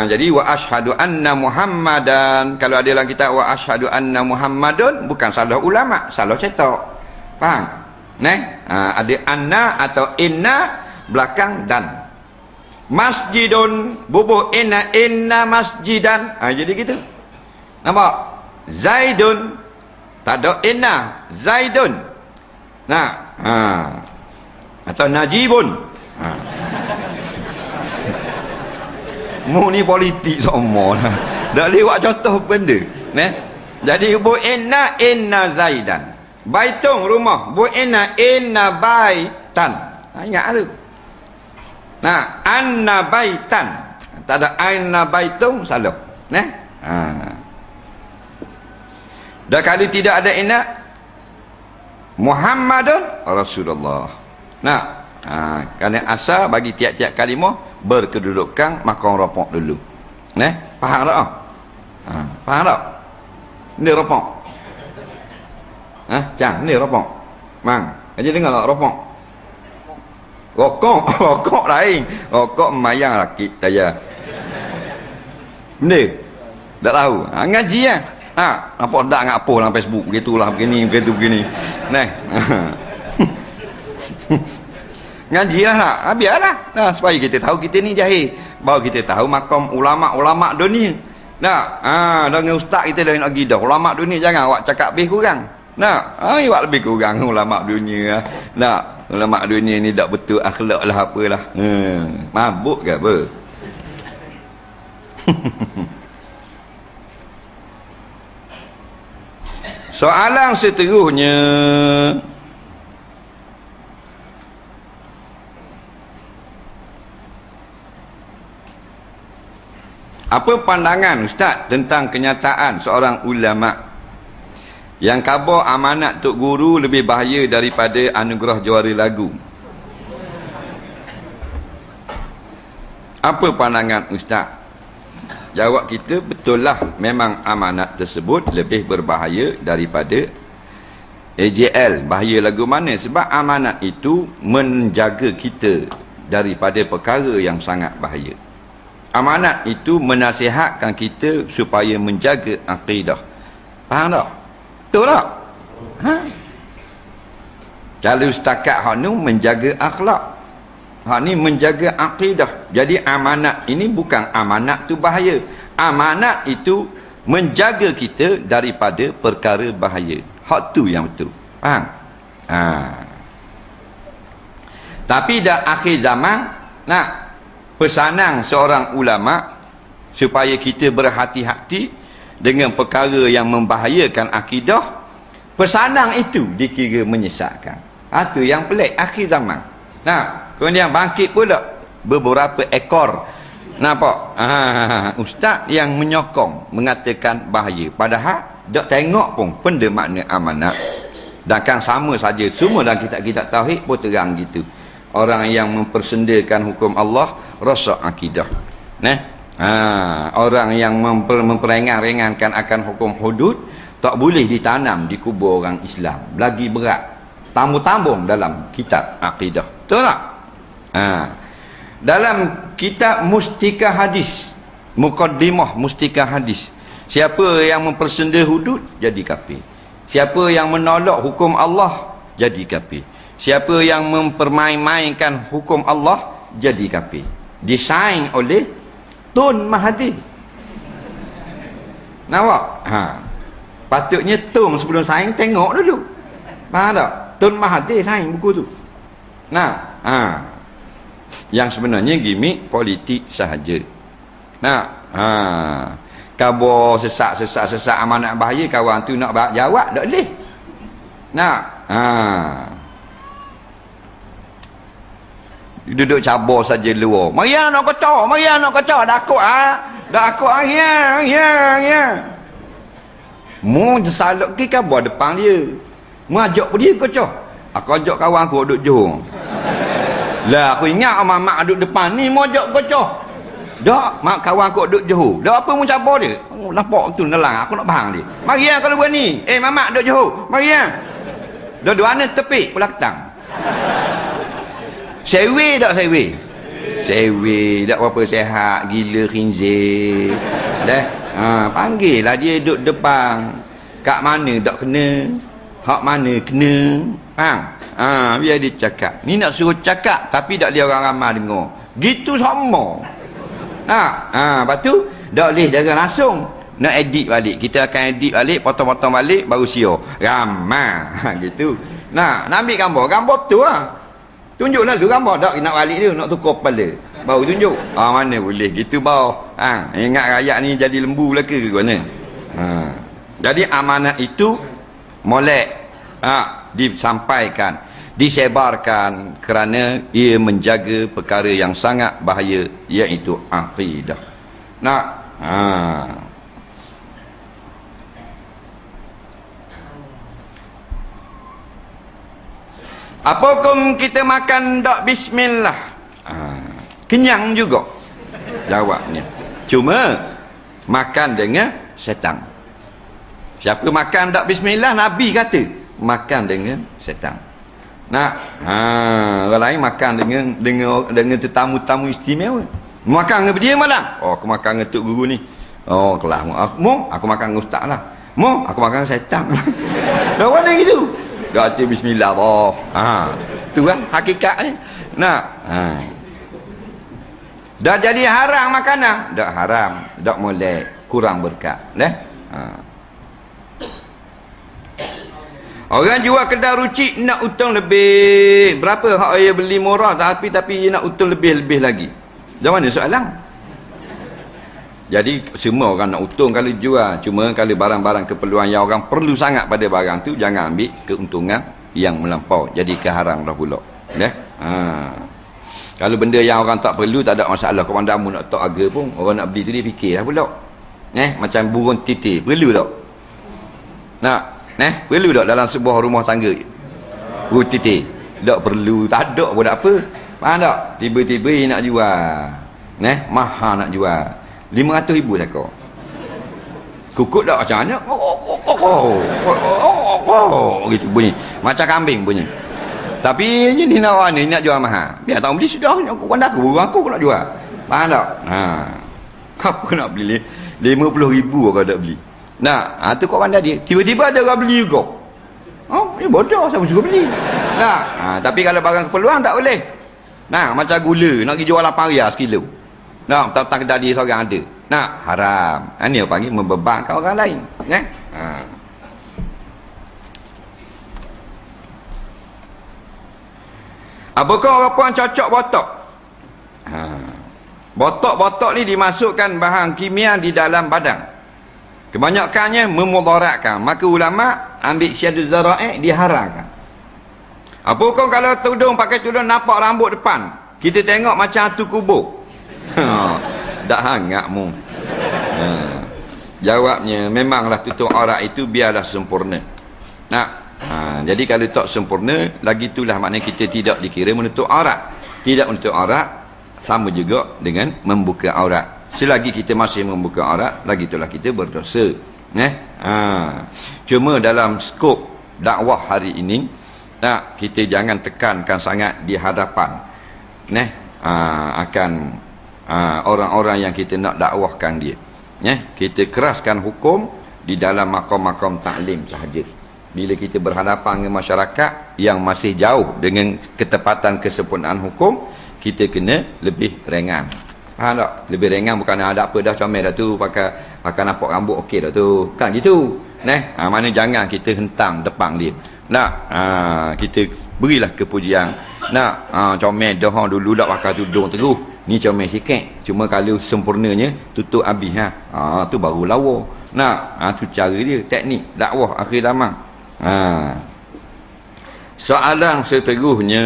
Jadi wa asyhadu anna Muhammadan, kalau ada dalam kitab wa asyhadu anna Muhammadun, bukan salah ulama, salah cetak. Faham? Ada anna atau inna belakang dan. Masjidun bubuh inna masjidan. Jadi gitu. Nampak? Zaidun tak ada inna, Zaidun. Atau najibun. Mu ni politik semua lah. Dah lewat contoh benda. Jadi bu inna Zaidan. Baitung rumah. Bu inna baitan. Ingat tu. Anna baitan. Tak ada anna baitung, salah. Dah kali tidak ada inna, Muhammadun Rasulullah. Kerana asal bagi tiap-tiap kalimah berkedudukan makam rafa' dulu. Faham tak? Faham tak? Ni rafa'. Cang, ni rafa'. Mang, aja dengar tak rafa'? Rokok lain. Rokok memayang laki saya. Benda? Tak tahu. Ngaji lah. Nampak tak ngak apa dalam Facebook begitulah begini. Ngajilah tak? Biarlah. Supaya kita tahu kita ni jahil. Baru kita tahu makam ulama' dunia. Dengan ustaz kita dah lagi dah. Ulama' dunia jangan awak cakap lebih kurang. Awak lebih kurang ulama' dunia. Ulama' dunia ni tak betul akhlak lah apalah. Mabuk ke apa? Soalan seterusnya, apa pandangan Ustaz tentang kenyataan seorang ulama yang khabar amanat Tok Guru lebih bahaya daripada anugerah juara lagu? Apa pandangan Ustaz? Jawab kita, betul lah, memang amanat tersebut lebih berbahaya daripada AJL. Bahaya lagu mana? Sebab amanat itu menjaga kita daripada perkara yang sangat bahaya. Amanat itu menasihatkan kita supaya menjaga akidah. Faham tak? Betul tak? Kalau setakat hak ni menjaga akhlak, hak ni menjaga akidah. Jadi amanat ini bukan amanat tu bahaya. Amanat itu menjaga kita daripada perkara bahaya. Hak tu yang betul. Faham? Tapi dah akhir zaman, pesanan seorang ulama supaya kita berhati-hati dengan perkara yang membahayakan akidah. Pesanan itu dikira menyesatkan. Itu yang pelik akhir zaman. Kemudian bangkit pula beberapa ekor, nampak? Ustaz yang menyokong, mengatakan bahaya, padahal tak tengok pun benda makna amanat. Dan kan sama saja, semua dalam kitab-kitab tauhid pun terang gitu. Orang yang mempersendakan hukum Allah rosak akidah. Orang yang memperengah-rengahkan akan hukum hudud tak boleh ditanam di kubur orang Islam. Lagi berat, tambung-tambung dalam kitab akidah. Betul tak? Dalam kitab Mustika Hadis, Muqaddimah Mustika Hadis, siapa yang mempersenda hudud jadi kafir. Siapa yang menolak hukum Allah jadi kafir. Siapa yang mempermain-mainkan hukum Allah jadi kafir. Disaing oleh Tun Mahathir. Nampak? Patutnya Tun sebelum saing tengok dulu. Faham tak? Tun Mahathir saing buku tu. Yang sebenarnya gimmick politik sahaja. Khabar sesak amanat bahaya, kawan tu nak jawab tak boleh. Nak. Duduk cabar saja luar. Mari nak kacau, dah akut ya. Mu salok ke khabar depan dia. Mu ajak dia kacau. Aku ajak kawan aku duduk Johor. Lah aku ingat mak duduk depan ni mu ajak kacau. Dak, mak kawan aku duduk Johor. Dak apa mu cabar dia? Nampak tu nelang, aku nak bahang dia. Mari kalau buat ni. Mamak duduk Johor. Mari dua-dua ni tepi belakang. Sewe tak sewe? Sewe tak apa sehat, gila khinzir. Dah. Panggil lah dia duduk depan. Kat mana tak kena, hak mana kena. Faham? Biar dia cakap. Ni nak suruh cakap tapi tak boleh orang ramai dengar. Gitu sama. Lepas tu tak boleh jaga langsung. Nak edit balik. Kita akan edit balik, potong-potong balik baru siar. Ramai. Gitu. Nak ambil gambar betul lah. Tunjuklah dulu gambar. Tak nak balik dia, nak tukar kepala. Baru tunjuk. Mana boleh gitu bau. Ingat rakyat ni jadi lembu lah ke mana? Jadi amanat itu molek disampaikan, disebarkan kerana ia menjaga perkara yang sangat bahaya, iaitu akidah. Apa hukum kita makan tak bismillah? Kenyang juga jawabnya. Cuma makan dengan setan. Siapa makan tak bismillah, Nabi kata makan dengan setan. Orang lain makan dengan tetamu-tamu istimewa. Makan dengan dia malam. Aku makan dengan tok guru ni. Kelas aku makan dengan ustaz lah. Aku makan dengan setan. Dah mana gitu? Dah baca bismillah Allah. Tu lah hakikat ni. Dah jadi haram makanan? Tak haram, tak molek, kurang berkat. Orang jual kedai rucik nak untung lebih. Berapa hak dia beli murah tapi dia nak untung lebih-lebih lagi. Macam mana soalan? Jadi semua orang nak untung kalau jual. Cuma kalau barang-barang keperluan yang orang perlu sangat pada barang tu, jangan ambil keuntungan yang melampau. Jadi keharam dah pula. Kalau benda yang orang tak perlu, tak ada masalah. Komandamu nak tak harga pun, orang nak beli tu dia fikir lah pula. Macam burung titir, perlu tak? Perlu tak dalam sebuah rumah tangga? Burung titir tak perlu, tak ada pun tak apa. Faham tak? Tiba-tiba dia nak jual, mahal nak jual 500,000 saka. Kukuk tak macam mana? Gitu bunyi, macam kambing bunyi. Tapi ni nak mana, ni nak jual mahal. Biar tak beli sudah, aku pandai aku, burung aku nak jual. Faham tak? Apa nak beli 50,000 kalau tak beli. Tu kau pandai dia. Tiba-tiba ada orang beli juga. Ni bodoh, siapa suruh beli. Tapi kalau barang keperluan tak boleh. Macam gula, nak pergi jual 8 riyal sekilo. Tentang kedai dia seorang ada. Haram. Ni yang panggil membebankan orang lain. Apakah orang puan cocok botok? Botok-botok ni dimasukkan bahan kimia di dalam badan. Kebanyakannya memudaratkan. Maka ulama ambil syaduz zara'i diharamkan. Apakah kalau pakai tudung nampak rambut depan? Kita tengok macam tu kubur. Tak hangat mu. Jawabnya memanglah tutup aurat itu biarlah sempurna. Jadi kalau tak sempurna, lagi itulah maknanya kita tidak dikira menutup aurat. Tidak menutup aurat sama juga dengan membuka aurat. Selagi kita masih membuka aurat, lagi itulah kita berdosa. Cuma dalam skop dakwah hari ini, kita jangan tekankan sangat di hadapan akan orang-orang yang kita nak dakwahkan dia. Kita keraskan hukum di dalam makam-makam taklim sahaja. Bila kita berhadapan dengan masyarakat yang masih jauh dengan ketepatan kesempurnaan hukum, kita kena lebih ringan. Faham tak? Lebih ringan bukan ada apa dah comel dah tu, pakai nampak rambut okey dah tu. Kan gitu. Mana jangan kita hentang depan dia. Kita berilah kepujian. Comel dah dulu tak pakai tudung teguh. Ni comel sikit. Cuma kalau sempurnanya tutup habis ha. Tu baru lawa. Tu cara dia, teknik dakwah akhir zaman. Soalan seterusnya.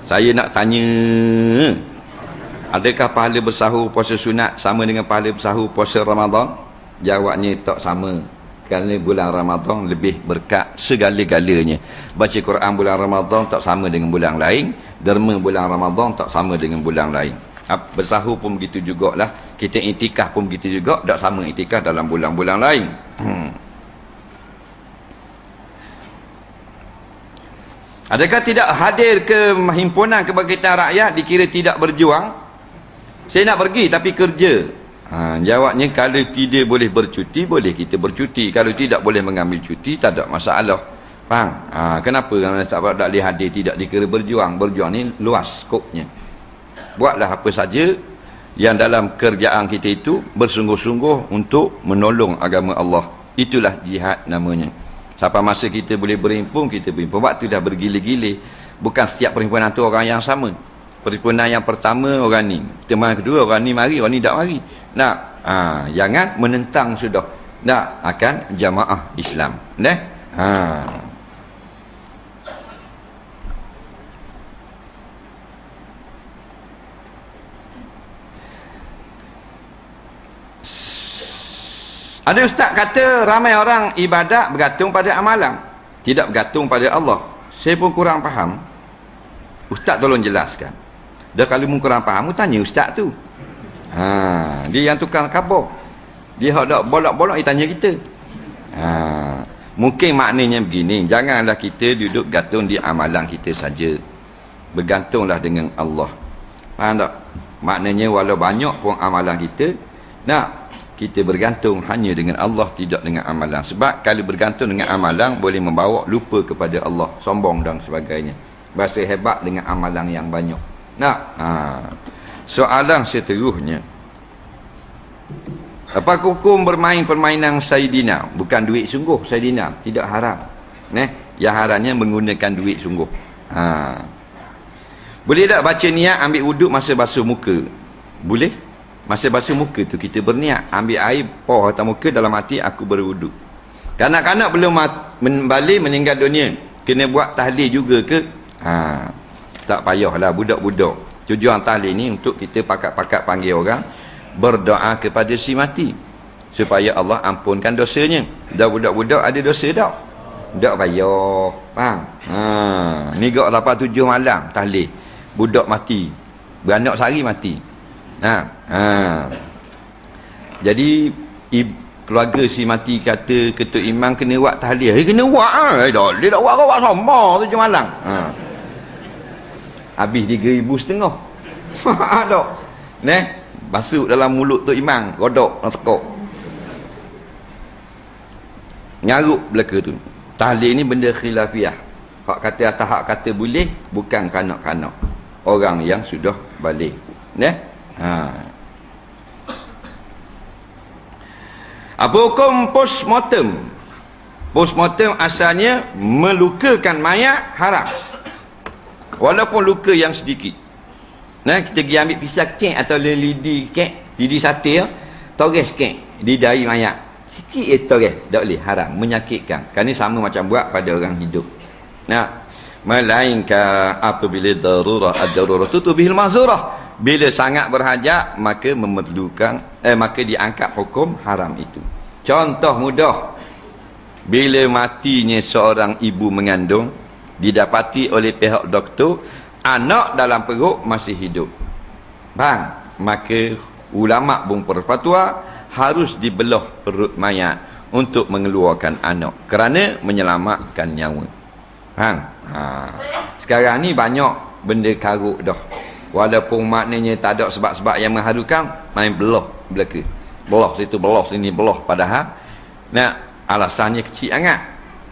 Saya nak tanya, adakah pahala bersahur puasa sunat sama dengan pahala bersahur puasa Ramadan? Jawabnya tak sama. Kerana bulan Ramadan lebih berkat segala-galanya. Baca Quran bulan Ramadan tak sama dengan bulan lain. Derma bulan Ramadan tak sama dengan bulan lain. Bersahur pun begitu jugalah. Kita iktikaf pun begitu juga. Tak sama iktikaf dalam bulan-bulan lain. Adakah tidak hadir ke himpunan kebangkitan rakyat dikira tidak berjuang? Saya nak pergi tapi kerja. Jawabnya, kalau tidak boleh bercuti, boleh kita bercuti. Kalau tidak boleh mengambil cuti, tak ada masalah. Faham? Kenapa tak boleh hadir tidak dikira berjuang? Berjuang ni luas skopnya. Buatlah apa saja yang dalam kerjaan kita itu bersungguh-sungguh untuk menolong agama Allah. Itulah jihad namanya. Sampai masa kita boleh berhimpun, kita berhimpun. Waktu dah bergila-gila. Bukan setiap perhimpunan tu orang yang sama. Perhimpunan yang pertama orang ni, teman kedua orang ni mari, orang ni tak mari. Jangan menentang sudah. Akan jamaah Islam. Ada ustaz kata ramai orang ibadat bergantung pada amalan, tidak bergantung pada Allah. Saya pun kurang faham. Ustaz tolong jelaskan. Dah kalau mu kurang faham, mu tanya ustaz tu. Dia yang tukang khabar. Dia hak dak bolak-bolak dia tanya kita. Mungkin maknanya begini, janganlah kita duduk gantung di amalan kita saja. Bergantunglah dengan Allah. Faham tak? Maknanya walau banyak pun amalan kita, kita bergantung hanya dengan Allah, tidak dengan amalan. Sebab kalau bergantung dengan amalan boleh membawa lupa kepada Allah, sombong dan sebagainya. Berasa hebat dengan amalan yang banyak. Soalan seterusnya, apa hukum bermain permainan Saidina? Bukan duit sungguh Saidina, tidak haram. Yang haramnya menggunakan duit sungguh. Boleh tak baca niat ambil wuduk masa basuh muka? Boleh. Masa basuh muka tu kita berniat ambil air poh atas muka, dalam hati aku berwuduk. Kanak-kanak belum balik meninggal dunia, kena buat tahlil juga ke? Tak payahlah budak-budak. Tujuan tahlil ni untuk kita pakat-pakat panggil orang berdoa kepada si mati supaya Allah ampunkan dosanya. Dah budak-budak ada dosa tak? Tak payah. Faham? Ni gak 8-7 malam tahlil. Budak mati. Beranak sehari mati. Jadi keluarga si mati kata ketua imam kena buat tahlil. Kena buat dia tak buat kau buat sama 7 malam. Habis 3,500. Tak. Basuh dalam mulut tu imam, godok nak tekuk. Nyaruk belaka tu. Tahlil ni benda khilafiyah. Hak kata atas hak kata boleh, bukan kanak-kanak. Orang yang sudah balik. Apa hukum postmortem? Postmortem asalnya melukakan mayat haram, walaupun luka yang sedikit. Kita pergi ambil pisau kecil atau lidi kek, lidi sate toreh sikit di dahi mayat sikit toreh, tak boleh, haram, menyakitkan. Kerana sama macam buat pada orang hidup. Melainkan apabila darurah ad-darurah tutubihil mazurah, bila sangat berhajat maka memerlukan maka diangkat hukum haram itu. Contoh mudah, bila matinya seorang ibu mengandung, didapati oleh pihak doktor anak dalam perut masih hidup, maka ulama pun berfatwa harus dibelah perut mayat untuk mengeluarkan anak kerana menyelamatkan nyawa. Sekarang ni banyak benda karuk dah, walaupun maknanya tak ada sebab-sebab yang mengharukan, main belah belaka, belah situ, belah sini, belah, padahal alasannya kecil sangat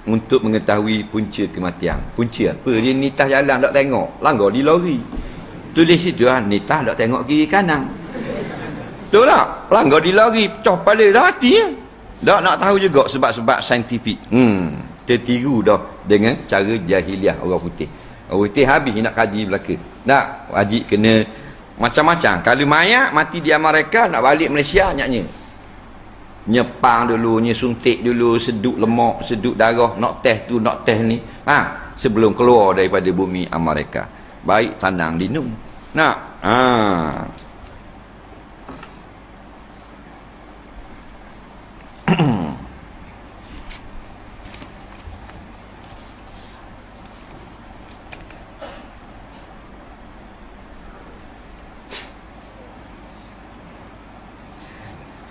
untuk mengetahui punca kematian. Punca apa? Dia nitah jalan tak tengok, langgar di lori, tulis situ nitah tak tengok kiri kanan, betul tak? Langgar di lori, pecah kepala, dah mati tak nak tahu juga sebab-sebab saintifik. Tertiru dah dengan cara jahiliah orang putih. Orang putih habis nak kaji belaka. Nak wajib kena macam-macam. Kalau mayat mati di Amerika nak balik Malaysia nyaknya. Nyepang dulu, suntik dulu, seduk lemak, seduk darah, nak teh tu, nak teh ni. Sebelum keluar daripada bumi Amerika. Baik tanang dinum. Nak.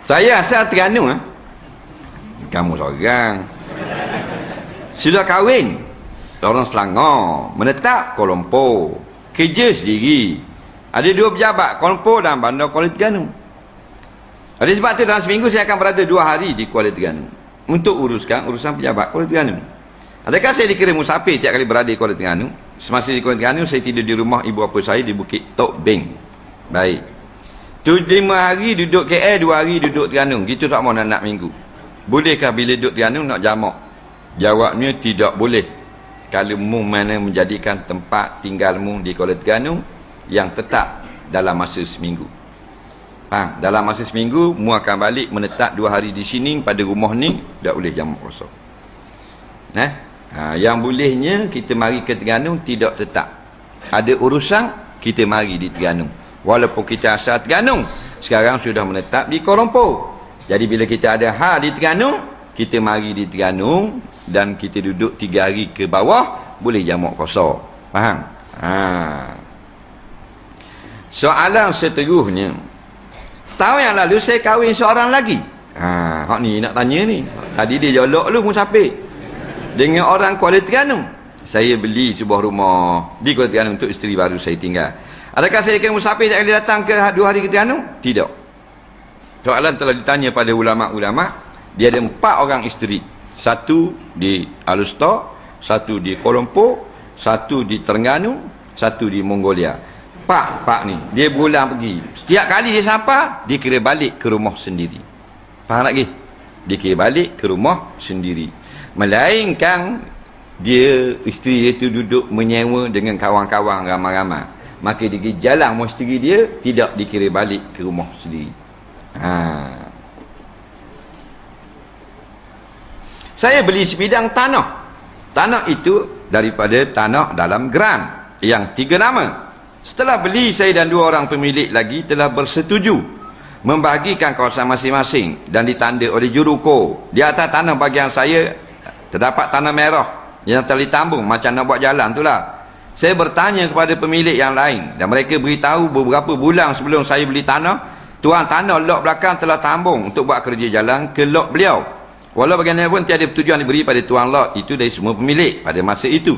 Saya asal Terengganu. Kamu seorang. Sudah kahwin. Orang Selangor. Menetap Kuala Lumpur. Kerja sendiri. Ada 2 pejabat Kuala Lumpur dan Bandar Kuala Terengganu. Oleh sebab itu dalam seminggu saya akan berada 2 hari di Kuala Terengganu. Untuk uruskan urusan pejabat Kuala Terengganu. Adakah saya dikira musafir tiap kali berada di Kuala Terengganu? Semasa di Kuala Terengganu saya tidur di rumah ibu bapa saya di Bukit Tok Beng. Baik. 5 hari duduk KL, 2 hari duduk Terengganu. Gitu tak mau nak minggu. Bolehkah bila duduk Terengganu nak jamak? Jawabnya tidak boleh. Kalau mu mana menjadikan tempat tinggal mu di Kuala Terengganu yang tetap dalam masa seminggu. Dalam masa seminggu mu akan balik menetap 2 hari di sini pada rumah ni, tak boleh jamak kosong. Yang bolehnya kita mari ke Terengganu tidak tetap. Ada urusan kita mari di Terengganu. Walaupun kita asal Terengganu, sekarang sudah menetap di Kuala Lumpur. Jadi bila kita ada hal di Terengganu, kita mari di Terengganu dan kita duduk 3 hari ke bawah, boleh jamak kosong. Faham? Soalan seterusnya. Setahun yang lalu saya kahwin seorang lagi. Hak ni nak tanya ni. Tadi dia jolok lu musafir. Dengan orang Kuala Terengganu. Saya beli sebuah rumah di Kuala Terengganu untuk isteri baru saya tinggal. Adakah saya akan musafir tak boleh datang ke 2 hari ke Terengganu? Tidak. Soalan telah ditanya pada ulama'-ulama'. Dia ada 4 orang isteri. 1 di Alustar, 1 di Kuala Lumpur, 1 di Terengganu, 1 di Mongolia. Pak ni, dia berulang pergi. Setiap kali dia sampai, dia kira balik ke rumah sendiri. Faham lagi? Dia kira balik ke rumah sendiri. Melainkan dia, isteri dia tu duduk menyewa dengan kawan-kawan ramai-ramai. Maka dia jalan misteri dia, tidak dikira balik ke rumah sendiri. Saya beli sebidang tanah. Tanah itu daripada tanah dalam geran yang 3 nama. Setelah beli, saya dan 2 orang pemilik lagi telah bersetuju membahagikan kawasan masing-masing dan ditanda oleh juruko. Di atas tanah bahagian saya terdapat tanah merah yang telah ditambung macam nak buat jalan tu lah. Saya bertanya kepada pemilik yang lain dan mereka beritahu beberapa bulan sebelum saya beli tanah, tuan tanah lot belakang telah tambung untuk buat kerja jalan ke lot beliau. Walau bagaimanapun tiada pertujuan diberi pada tuan lot itu dari semua pemilik pada masa itu.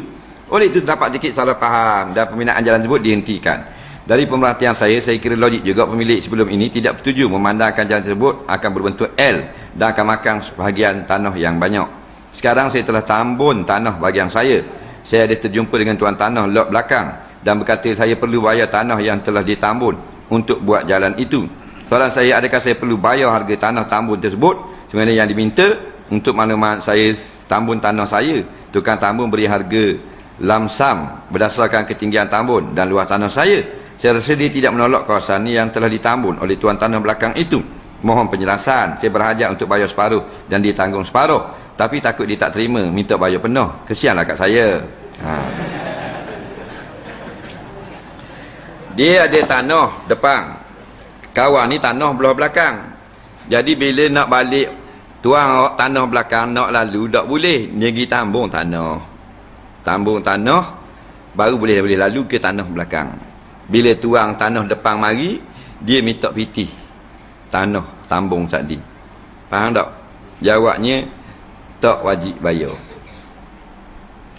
Oleh itu terdapat sedikit salah faham dan pembinaan jalan tersebut dihentikan. Dari pemerhatian saya kira logik juga pemilik sebelum ini tidak bertuju memandangkan jalan tersebut akan berbentuk L dan akan makan sebahagian tanah yang banyak. Sekarang saya telah tambun tanah bahagian saya. Saya ada terjumpa dengan tuan tanah lot belakang dan berkata saya perlu bayar tanah yang telah ditambun untuk buat jalan itu. Soalan saya, adakah saya perlu bayar harga tanah tambun tersebut? Sebenarnya yang diminta untuk maklumat saya tambun tanah saya, tukang tambun beri harga lamsam berdasarkan ketinggian tambun dan luas tanah saya. Saya rasa dia tidak menolak kawasan ini yang telah ditambun oleh tuan tanah belakang itu. Mohon penjelasan. Saya berhajat untuk bayar separuh dan ditanggung separuh. Tapi takut dia tak terima, minta bayar penuh. Kesianlah kat saya. Dia ada tanah depan. Kawan ni tanah belah belakang. Jadi bila nak balik, tuan tanah belakang nak lalu, tak boleh. Dia pergi tambung tanah. Tambung tanah, baru boleh lalu ke tanah belakang. Bila tuang tanah depan mari, dia minta pitih tanah tambung tadi. Faham tak? Jawabnya, tak wajib bayar.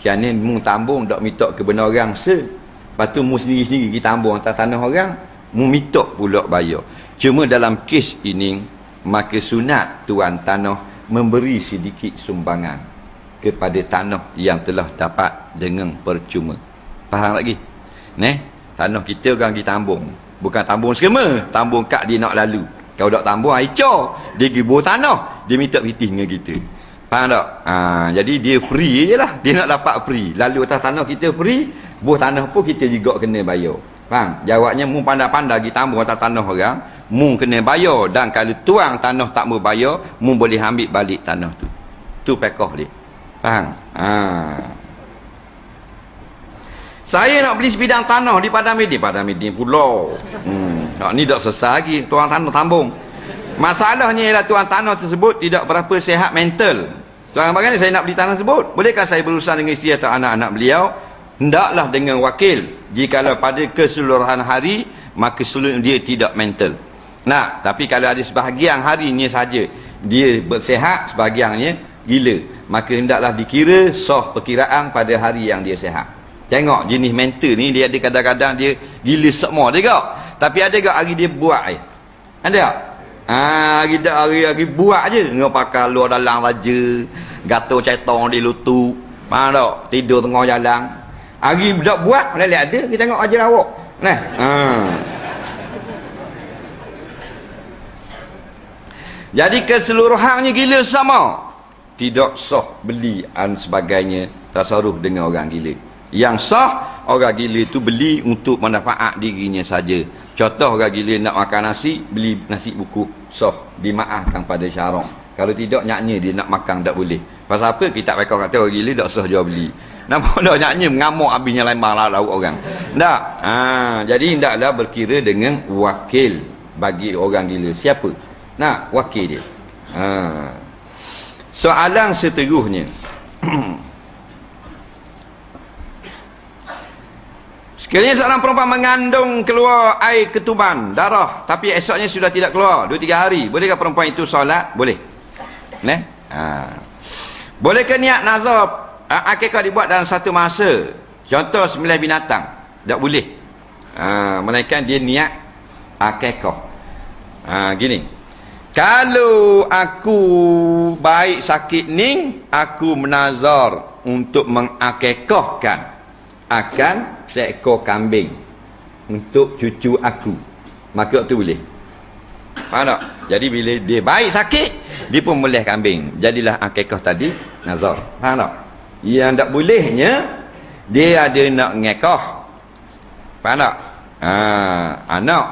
Kerana mu tambung tak minta kebenaran lepas tu mu sendiri-sendiri pergi tambung atas tanah orang, mu minta pula bayar. Cuma dalam kes ini, maka sunat tuan tanah memberi sedikit sumbangan kepada tanah yang telah dapat dengan percuma. Faham lagi? Tanah kita orang pergi tambung, bukan tambung skema, tambung kak dia nak lalu. Kalau tak tambung, aicor dia pergi bor tanah, dia minta pitih dengan kita. Faham tak? Jadi dia free je lah. Dia nak dapat free. Lalu atas tanah kita free, buah tanah pun kita juga kena bayar. Faham? Jawabnya mu pandai-pandai pergi tambah atas tanah orang, mu kena bayar, dan kalau tuang tanah tak mau bayar, mu boleh ambil balik tanah tu. Tu pekoh dia. Faham? Saya nak beli sebidang tanah di Padang Midin pula. Ni dah selesai lagi tuang tanah tambung. Masalahnya ialah tuang tanah tersebut tidak berapa sihat mental. Soalan bagaimana saya nak beli tanah tersebut? Bolehkah saya berurusan dengan isteri atau anak-anak beliau? Hendaklah dengan wakil. Jikalau pada keseluruhan hari, maka seluruh dia tidak mental. Nah, tapi kalau ada sebahagian harinya saja dia bersihat, sebahagiannya gila, maka hendaklah dikira sah perkiraan pada hari yang dia sihat. Tengok jenis mental ni, dia ada kadang-kadang dia gila semua juga. Tapi ada ke hari dia buat ada tak? Hari buat je. Ngau pakai luar dalam raja, gatal cetong di lutut. Faham tak? Tidur tengah jalan. Hari budak buat, mana lihat ada, kita tengok aja awak. Nah. Jadi keseluruhannya gila sama. Tidak sah beli dan sebagainya tasarruf dengan orang gila. Yang sah, orang gila itu beli untuk manfaat dirinya saja. Contoh orang gila nak makan nasi, beli nasi buku, sah, dimaafkan pada syarak. Kalau tidak, nyaknya dia nak makan tak boleh. Pasal apa? Kita mereka kata orang gila tak sah jual beli. Nampak dah nyaknya mengamuk habisnya lembang lauk orang. Tak? Jadi hendaklah berkira dengan wakil bagi orang gila. Siapa? Nah, wakil dia. Soalan seterusnya. Sekiranya seorang perempuan mengandung keluar air ketuban, darah, tapi esoknya sudah tidak keluar 2-3 hari, bolehkah perempuan itu solat? Boleh. Bolehkah niat nazar akikah dibuat dalam satu masa? Contoh sembelih binatang, tak boleh. Melainkan dia niat akikah. Gini, kalau aku baik sakit ni, aku menazar untuk mengakikahkan akan seekor kambing untuk cucu aku, maka tu boleh. Faham tak? Jadi bila dia baik sakit, dia pun melih kambing, jadilah akikah tadi nazar. Faham tak? Yang tak bolehnya dia ada nak ngekah. Faham tak? Anak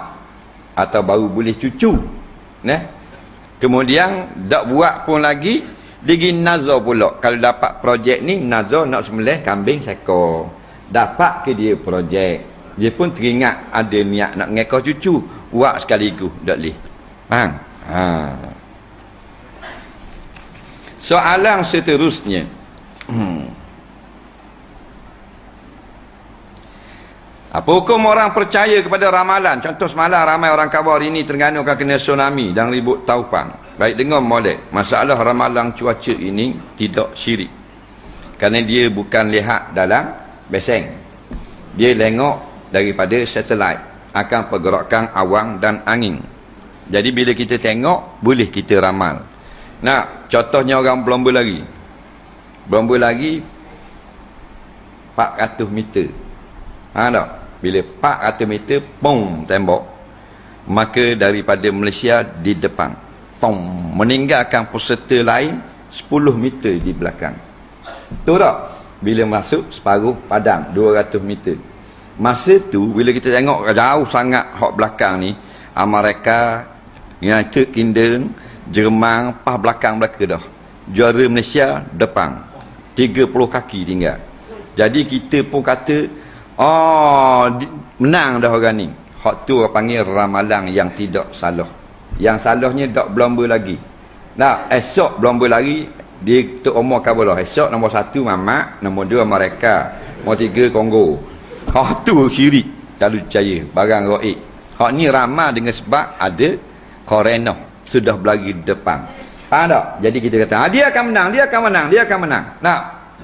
atau baru boleh cucu. Kemudian tak buat pun lagi, dia pergi nazar pula. Kalau dapat projek ni, nazar nak sembelih kambing seekor. Dapat ke dia projek, dia pun teringat ada niat nak ngekah cucu, buat sekaligus, tak boleh. Faham? Soalan seterusnya. Apa hukum orang percaya kepada ramalan? Contoh semalam ramai orang khabar ini Terengganu akan kena tsunami dan ribut taupang. Baik, dengar molek. Masalah ramalan cuaca ini tidak syirik, kerana dia bukan lihat dalam beseng. Dia tengok daripada satelit akan pergerakan awan dan angin. Jadi bila kita tengok, boleh kita ramal. Nah, contohnya orang berlomba lari. Berlomba lari 400 meter. Tak? Bila 400 meter, pong, tembok. Maka daripada Malaysia di depan, pong, meninggalkan peserta lain 10 meter di belakang. Betul tak? Bila masuk separuh padang 200 meter. Masa tu bila kita tengok jauh sangat hak belakang ni, Amerika, United Kingdom, Jerman, pas belakang dah. Juara Malaysia depan. 30 kaki tinggal. Jadi kita pun kata, menang dah orang ni. Hak tu orang panggil ramalan yang tidak salah. Yang salahnya tak berlomba lagi. Nah, esok berlomba lagi, dia tok umur kabalah. Esok nombor 1 Mamat, nombor 2 Amerika, nombor 3 Kongo. Hak tu syirik, tak percaya, barang gaib. Hak ni ramal dengan sebab ada korena sudah berlari di depan. Faham tak? Jadi kita kata, dia akan menang, dia akan menang, dia akan menang. Nah,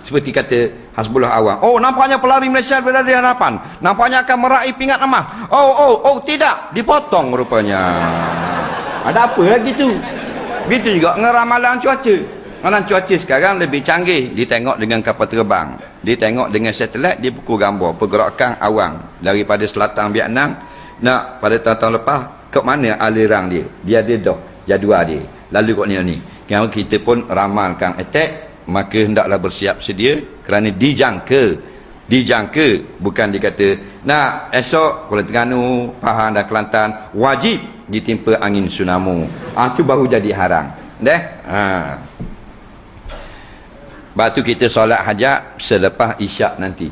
seperti kata Hasbullah Awang, nampaknya pelari Malaysia berada di hadapan, nampaknya akan meraih pingat emas. Tidak, dipotong rupanya. Ada apa lagi tu? Begitu juga dengan ramalan cuaca. Ramalan cuaca sekarang lebih canggih. Dia tengok dengan kapal terbang, dia tengok dengan satelit, dia pukul gambar pergerakan awan daripada selatan Vietnam. Nak pada tahun-tahun lepas, ke mana aliran dia? Dia ada dah jadual dia. Lalu kat ni. Kalau kita pun ramalkan attack, maka hendaklah bersiap sedia, kerana dijangka Dijangka, bukan dikata nak esok Kuala Terengganu, Pahang dan Kelantan wajib ditimpa angin tsunami. Tu baru jadi haram. Sebab tu kita solat hajat selepas isyak nanti.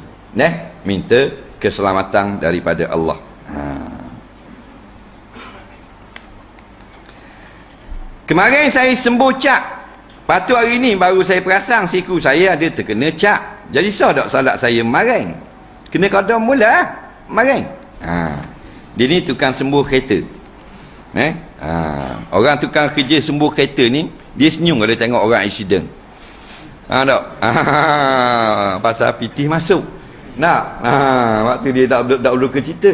Minta keselamatan daripada Allah. Kemarin saya sembuh cak. Lepas tu hari ni baru saya perasan siku saya ada terkena cak. Jadi sah tak salat saya kemarin? Kena qada mula lah kemarin. Dia ni tukang sembuh kereta. Orang tukang kerja sembuh kereta ni, dia senyum kalau tengok orang accident. Tak? Pasal pitih masuk. Waktu dia tak perlu ke cerita.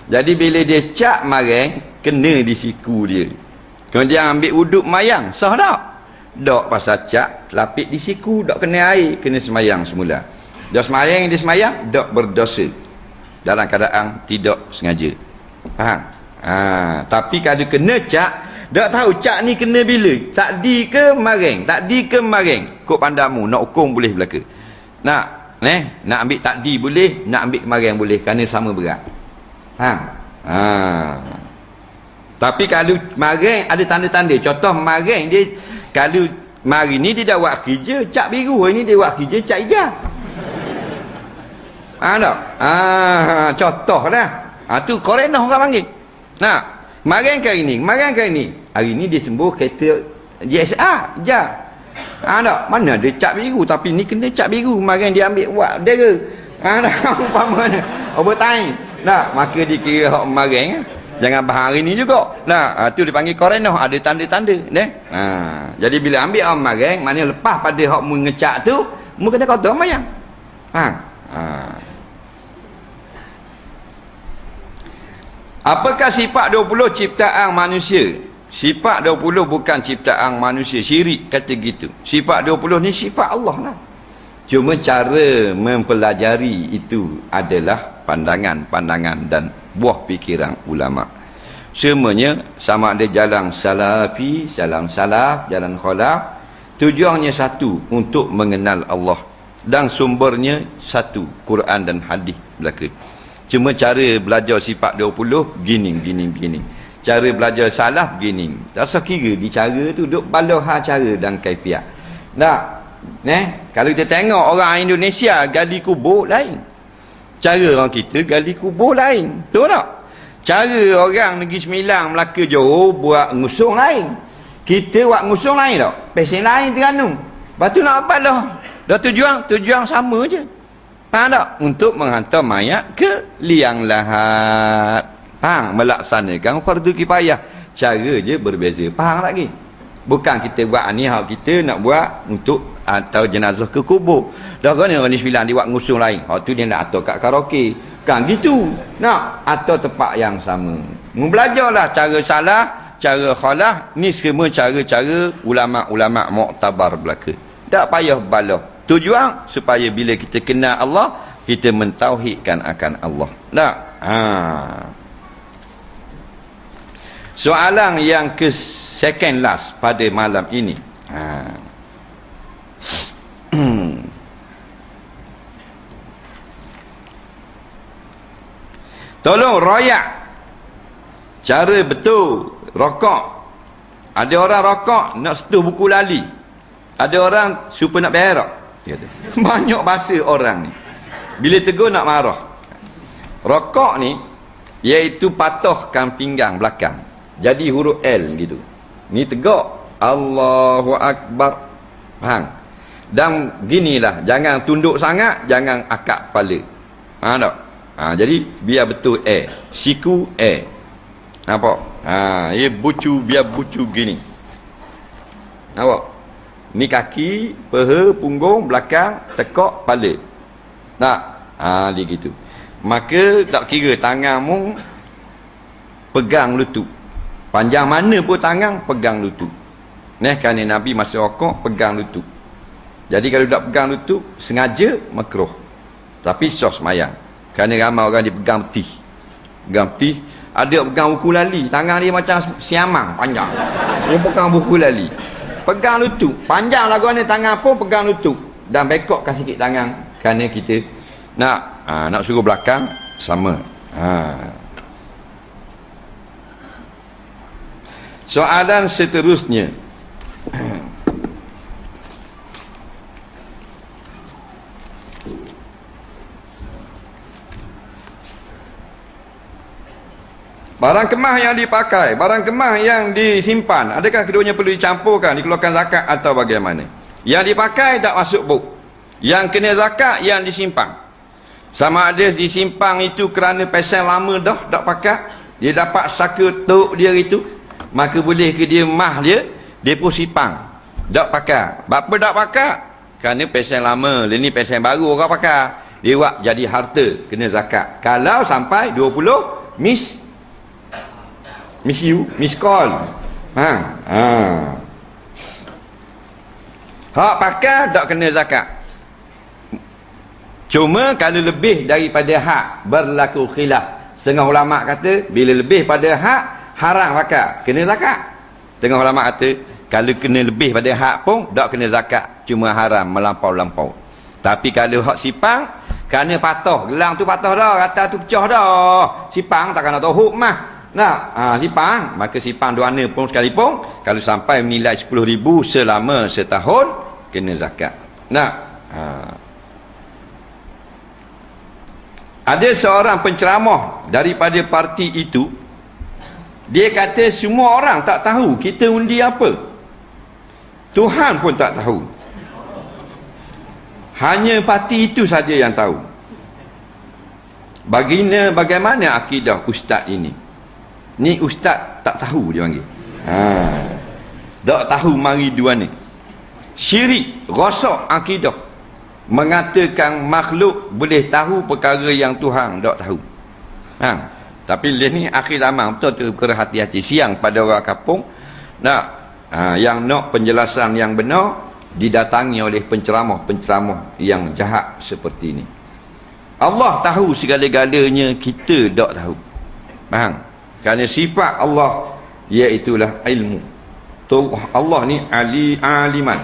Jadi bila dia cak kemarin, kena di siku dia. Kemudian ambil wuduk mayang, sah tak? Tak, pasal cak lapik di siku, tak kena air, kena semayang semula. Dah semayang, dia semayang, tak berdosa dalam keadaan tidak sengaja. Faham? Tapi kalau kena cak, tak tahu cak ni kena bila, takdi ke kemarin, takdi ke kemarin, kok pandamu nak hukum boleh belaka. Nak ambil takdi boleh, nak ambil kemarin boleh, kerana sama berat. Faham? Tapi kalau kemarin ada tanda-tanda, contoh kemarin dia, kalau mari ni dia dah buat kerja cak biru, hari ni dia buat kerja cak hijau. Tak? Contoh dah. Tu korenah orang panggil. Kemarin ke hari ni, hari ni dia sembuh kereta GSR hijau. Tak? Mana ada cak biru, tapi ni kena cak biru, kemarin dia ambil buat dera. Umpamanya overtime. Maka dikira hak kemarin. Jangan bahang hari ni juga. Tu dipanggil korenah, ada tanda-tanda. Jadi bila ambil orang kemarin, maknanya lepas pada hak mengecak tu, mu kena kotor mayang. Apakah sifat 20 ciptaan manusia? Sifat 20 bukan ciptaan manusia. Syirik kata gitu. Sifat 20 ni sifat Allah lah. Cuma cara mempelajari itu adalah pandangan-pandangan dan buah fikiran ulama. Semuanya sama ada jalan salafi, jalan salaf, jalan khalaf. Tujuannya satu, untuk mengenal Allah. Dan sumbernya satu, Quran dan hadis belaka. Cuma cara belajar sifat 20 begini. Cara belajar salaf begini. Tak usah kira di cara tu duk balah cara dan kaifiat. Kalau kita tengok orang Indonesia gali kubur lain. Cara orang kita gali kubur lain. Betul tak? Cara orang Negeri Sembilan, Melaka, Johor buat ngusung lain. Kita buat ngusung lain tak? Pesen lain Terengganu. Lepas tu nak apa lah? Dah tujuan sama je. Faham tak? Untuk menghantar mayat ke liang lahat. Faham? Melaksanakan fardu kifayah. Cara je berbeza. Faham lagi? Bukan kita buat ni, hak kita nak buat untuk atau jenazah ke kubur. Dah kan orang ni sembilan dia buat ngusung lain. Hak tu dia nak atur kat karaoke. Kan gitu. Nak atur tempat yang sama. Belajarlah cara salah, cara khalaf, ni semua cara-cara ulama-ulama muktabar belaka. Tak payah balah. Tujuan supaya bila kita kenal Allah, kita mentauhidkan akan Allah. Tak? Soalan yang ke second last pada malam ini. Tolong royak cara betul rokok. Ada orang rokok nak setuh buku lali, ada orang super nak berak. Banyak bahasa orang ni. Bila tegur nak marah. Rokok ni iaitu patahkan pinggang belakang, jadi huruf L gitu. Ni tegak Allahu Akbar. Faham? Dan ginilah, jangan tunduk sangat, jangan akak kepala. Tak? Jadi biar betul siku nampak? Ia bucu, biar bucu gini. Nampak? Ni kaki, paha, punggung, belakang, tekak, kepala. Tak? Dia gitu. Maka tak kira tanganmu pegang lutut. Panjang mana pun tangan, pegang lutut. Kerana Nabi masa rokok, pegang lutut. Jadi kalau tak pegang lutut, sengaja, makruh. Tapi sos mayang. Kerana ramai orang dia pegang peti. Pegang peti. Ada pegang buku lali. Tangan dia macam siamang, panjang. Dia pegang buku lali. Pegang lutut. Panjang lagu ni tangan pun pegang lutut. Dan bekokkan sikit tangan. Kerana kita Nak suruh belakang sama. Soalan seterusnya. Barang kemah yang dipakai, barang kemah yang disimpan, adakah keduanya perlu dicampurkan, dikeluarkan zakat atau bagaimana? Yang dipakai tak masuk buk. Yang kena zakat yang disimpan. Sama ada disimpan itu kerana pesen lama dah tak pakai, dia dapat saka tok dia itu, maka boleh ke dia mah dia pun simpan. Tak pakai. Apa tak pakai? Kerana pesen lama, ini pesen baru orang pakai. Dia buat jadi harta, kena zakat. Kalau sampai 20 miss call. Hak pakai tak kena zakat. Cuma kalau lebih daripada hak berlaku khilaf. Setengah ulama kata bila lebih pada hak haram pakai, kena zakat. Setengah ulama kata kalau kena lebih pada hak pun tak kena zakat, cuma haram melampau-lampau. Tapi kalau hak sipang kerana patah, gelang tu patah dah, rata tu pecah dah. Sipang tak kena tahu mah. Sipang, maka sipang 2 ana pun sekalipun kalau sampai nilai 10,000 selama setahun kena zakat. Ada seorang penceramah daripada parti itu, dia kata semua orang tak tahu kita undi apa. Tuhan pun tak tahu. Hanya parti itu saja yang tahu. Bagaimana akidah ustaz ini? Ni ustaz tak tahu dia panggil. Tak tahu mari dua ni. Syirik, rosak akidah. Mengatakan makhluk boleh tahu perkara yang Tuhan tak tahu. Tapi ni akhir zaman betul kena hati-hati. Siang pada orang kampung yang nak penjelasan yang benar didatangi oleh penceramah-penceramah yang jahat seperti ini. Allah tahu segala-galanya, kita tak tahu. Faham? Kerana sifat Allah iaitulah ilmu. Allah ni aliman.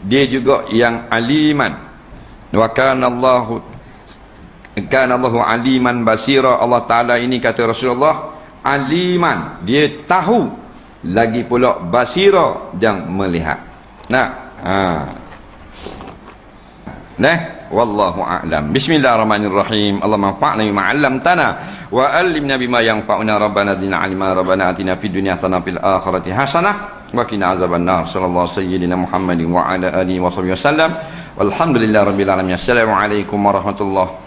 Dia juga yang aliman. Wa kana Allahu aliman basira. Allah Taala ini kata Rasulullah aliman, dia tahu, lagi pula basira dan melihat. Wallahu a'lam. Bismillahirrahmanirrahim. Allahumma anfa'na bima 'allamtana wa 'allimna bima yanfa'una. Rabbana zidna 'ilma. Rabbana atina fid dunya hasanah fil akhirati hasanah wa qina azabannar. Sallallahu sayyidina Muhammadin wa ala alihi wa sahbihi wasallam. Walhamdulillahirabbil alamin. Assalamualaikum warahmatullahi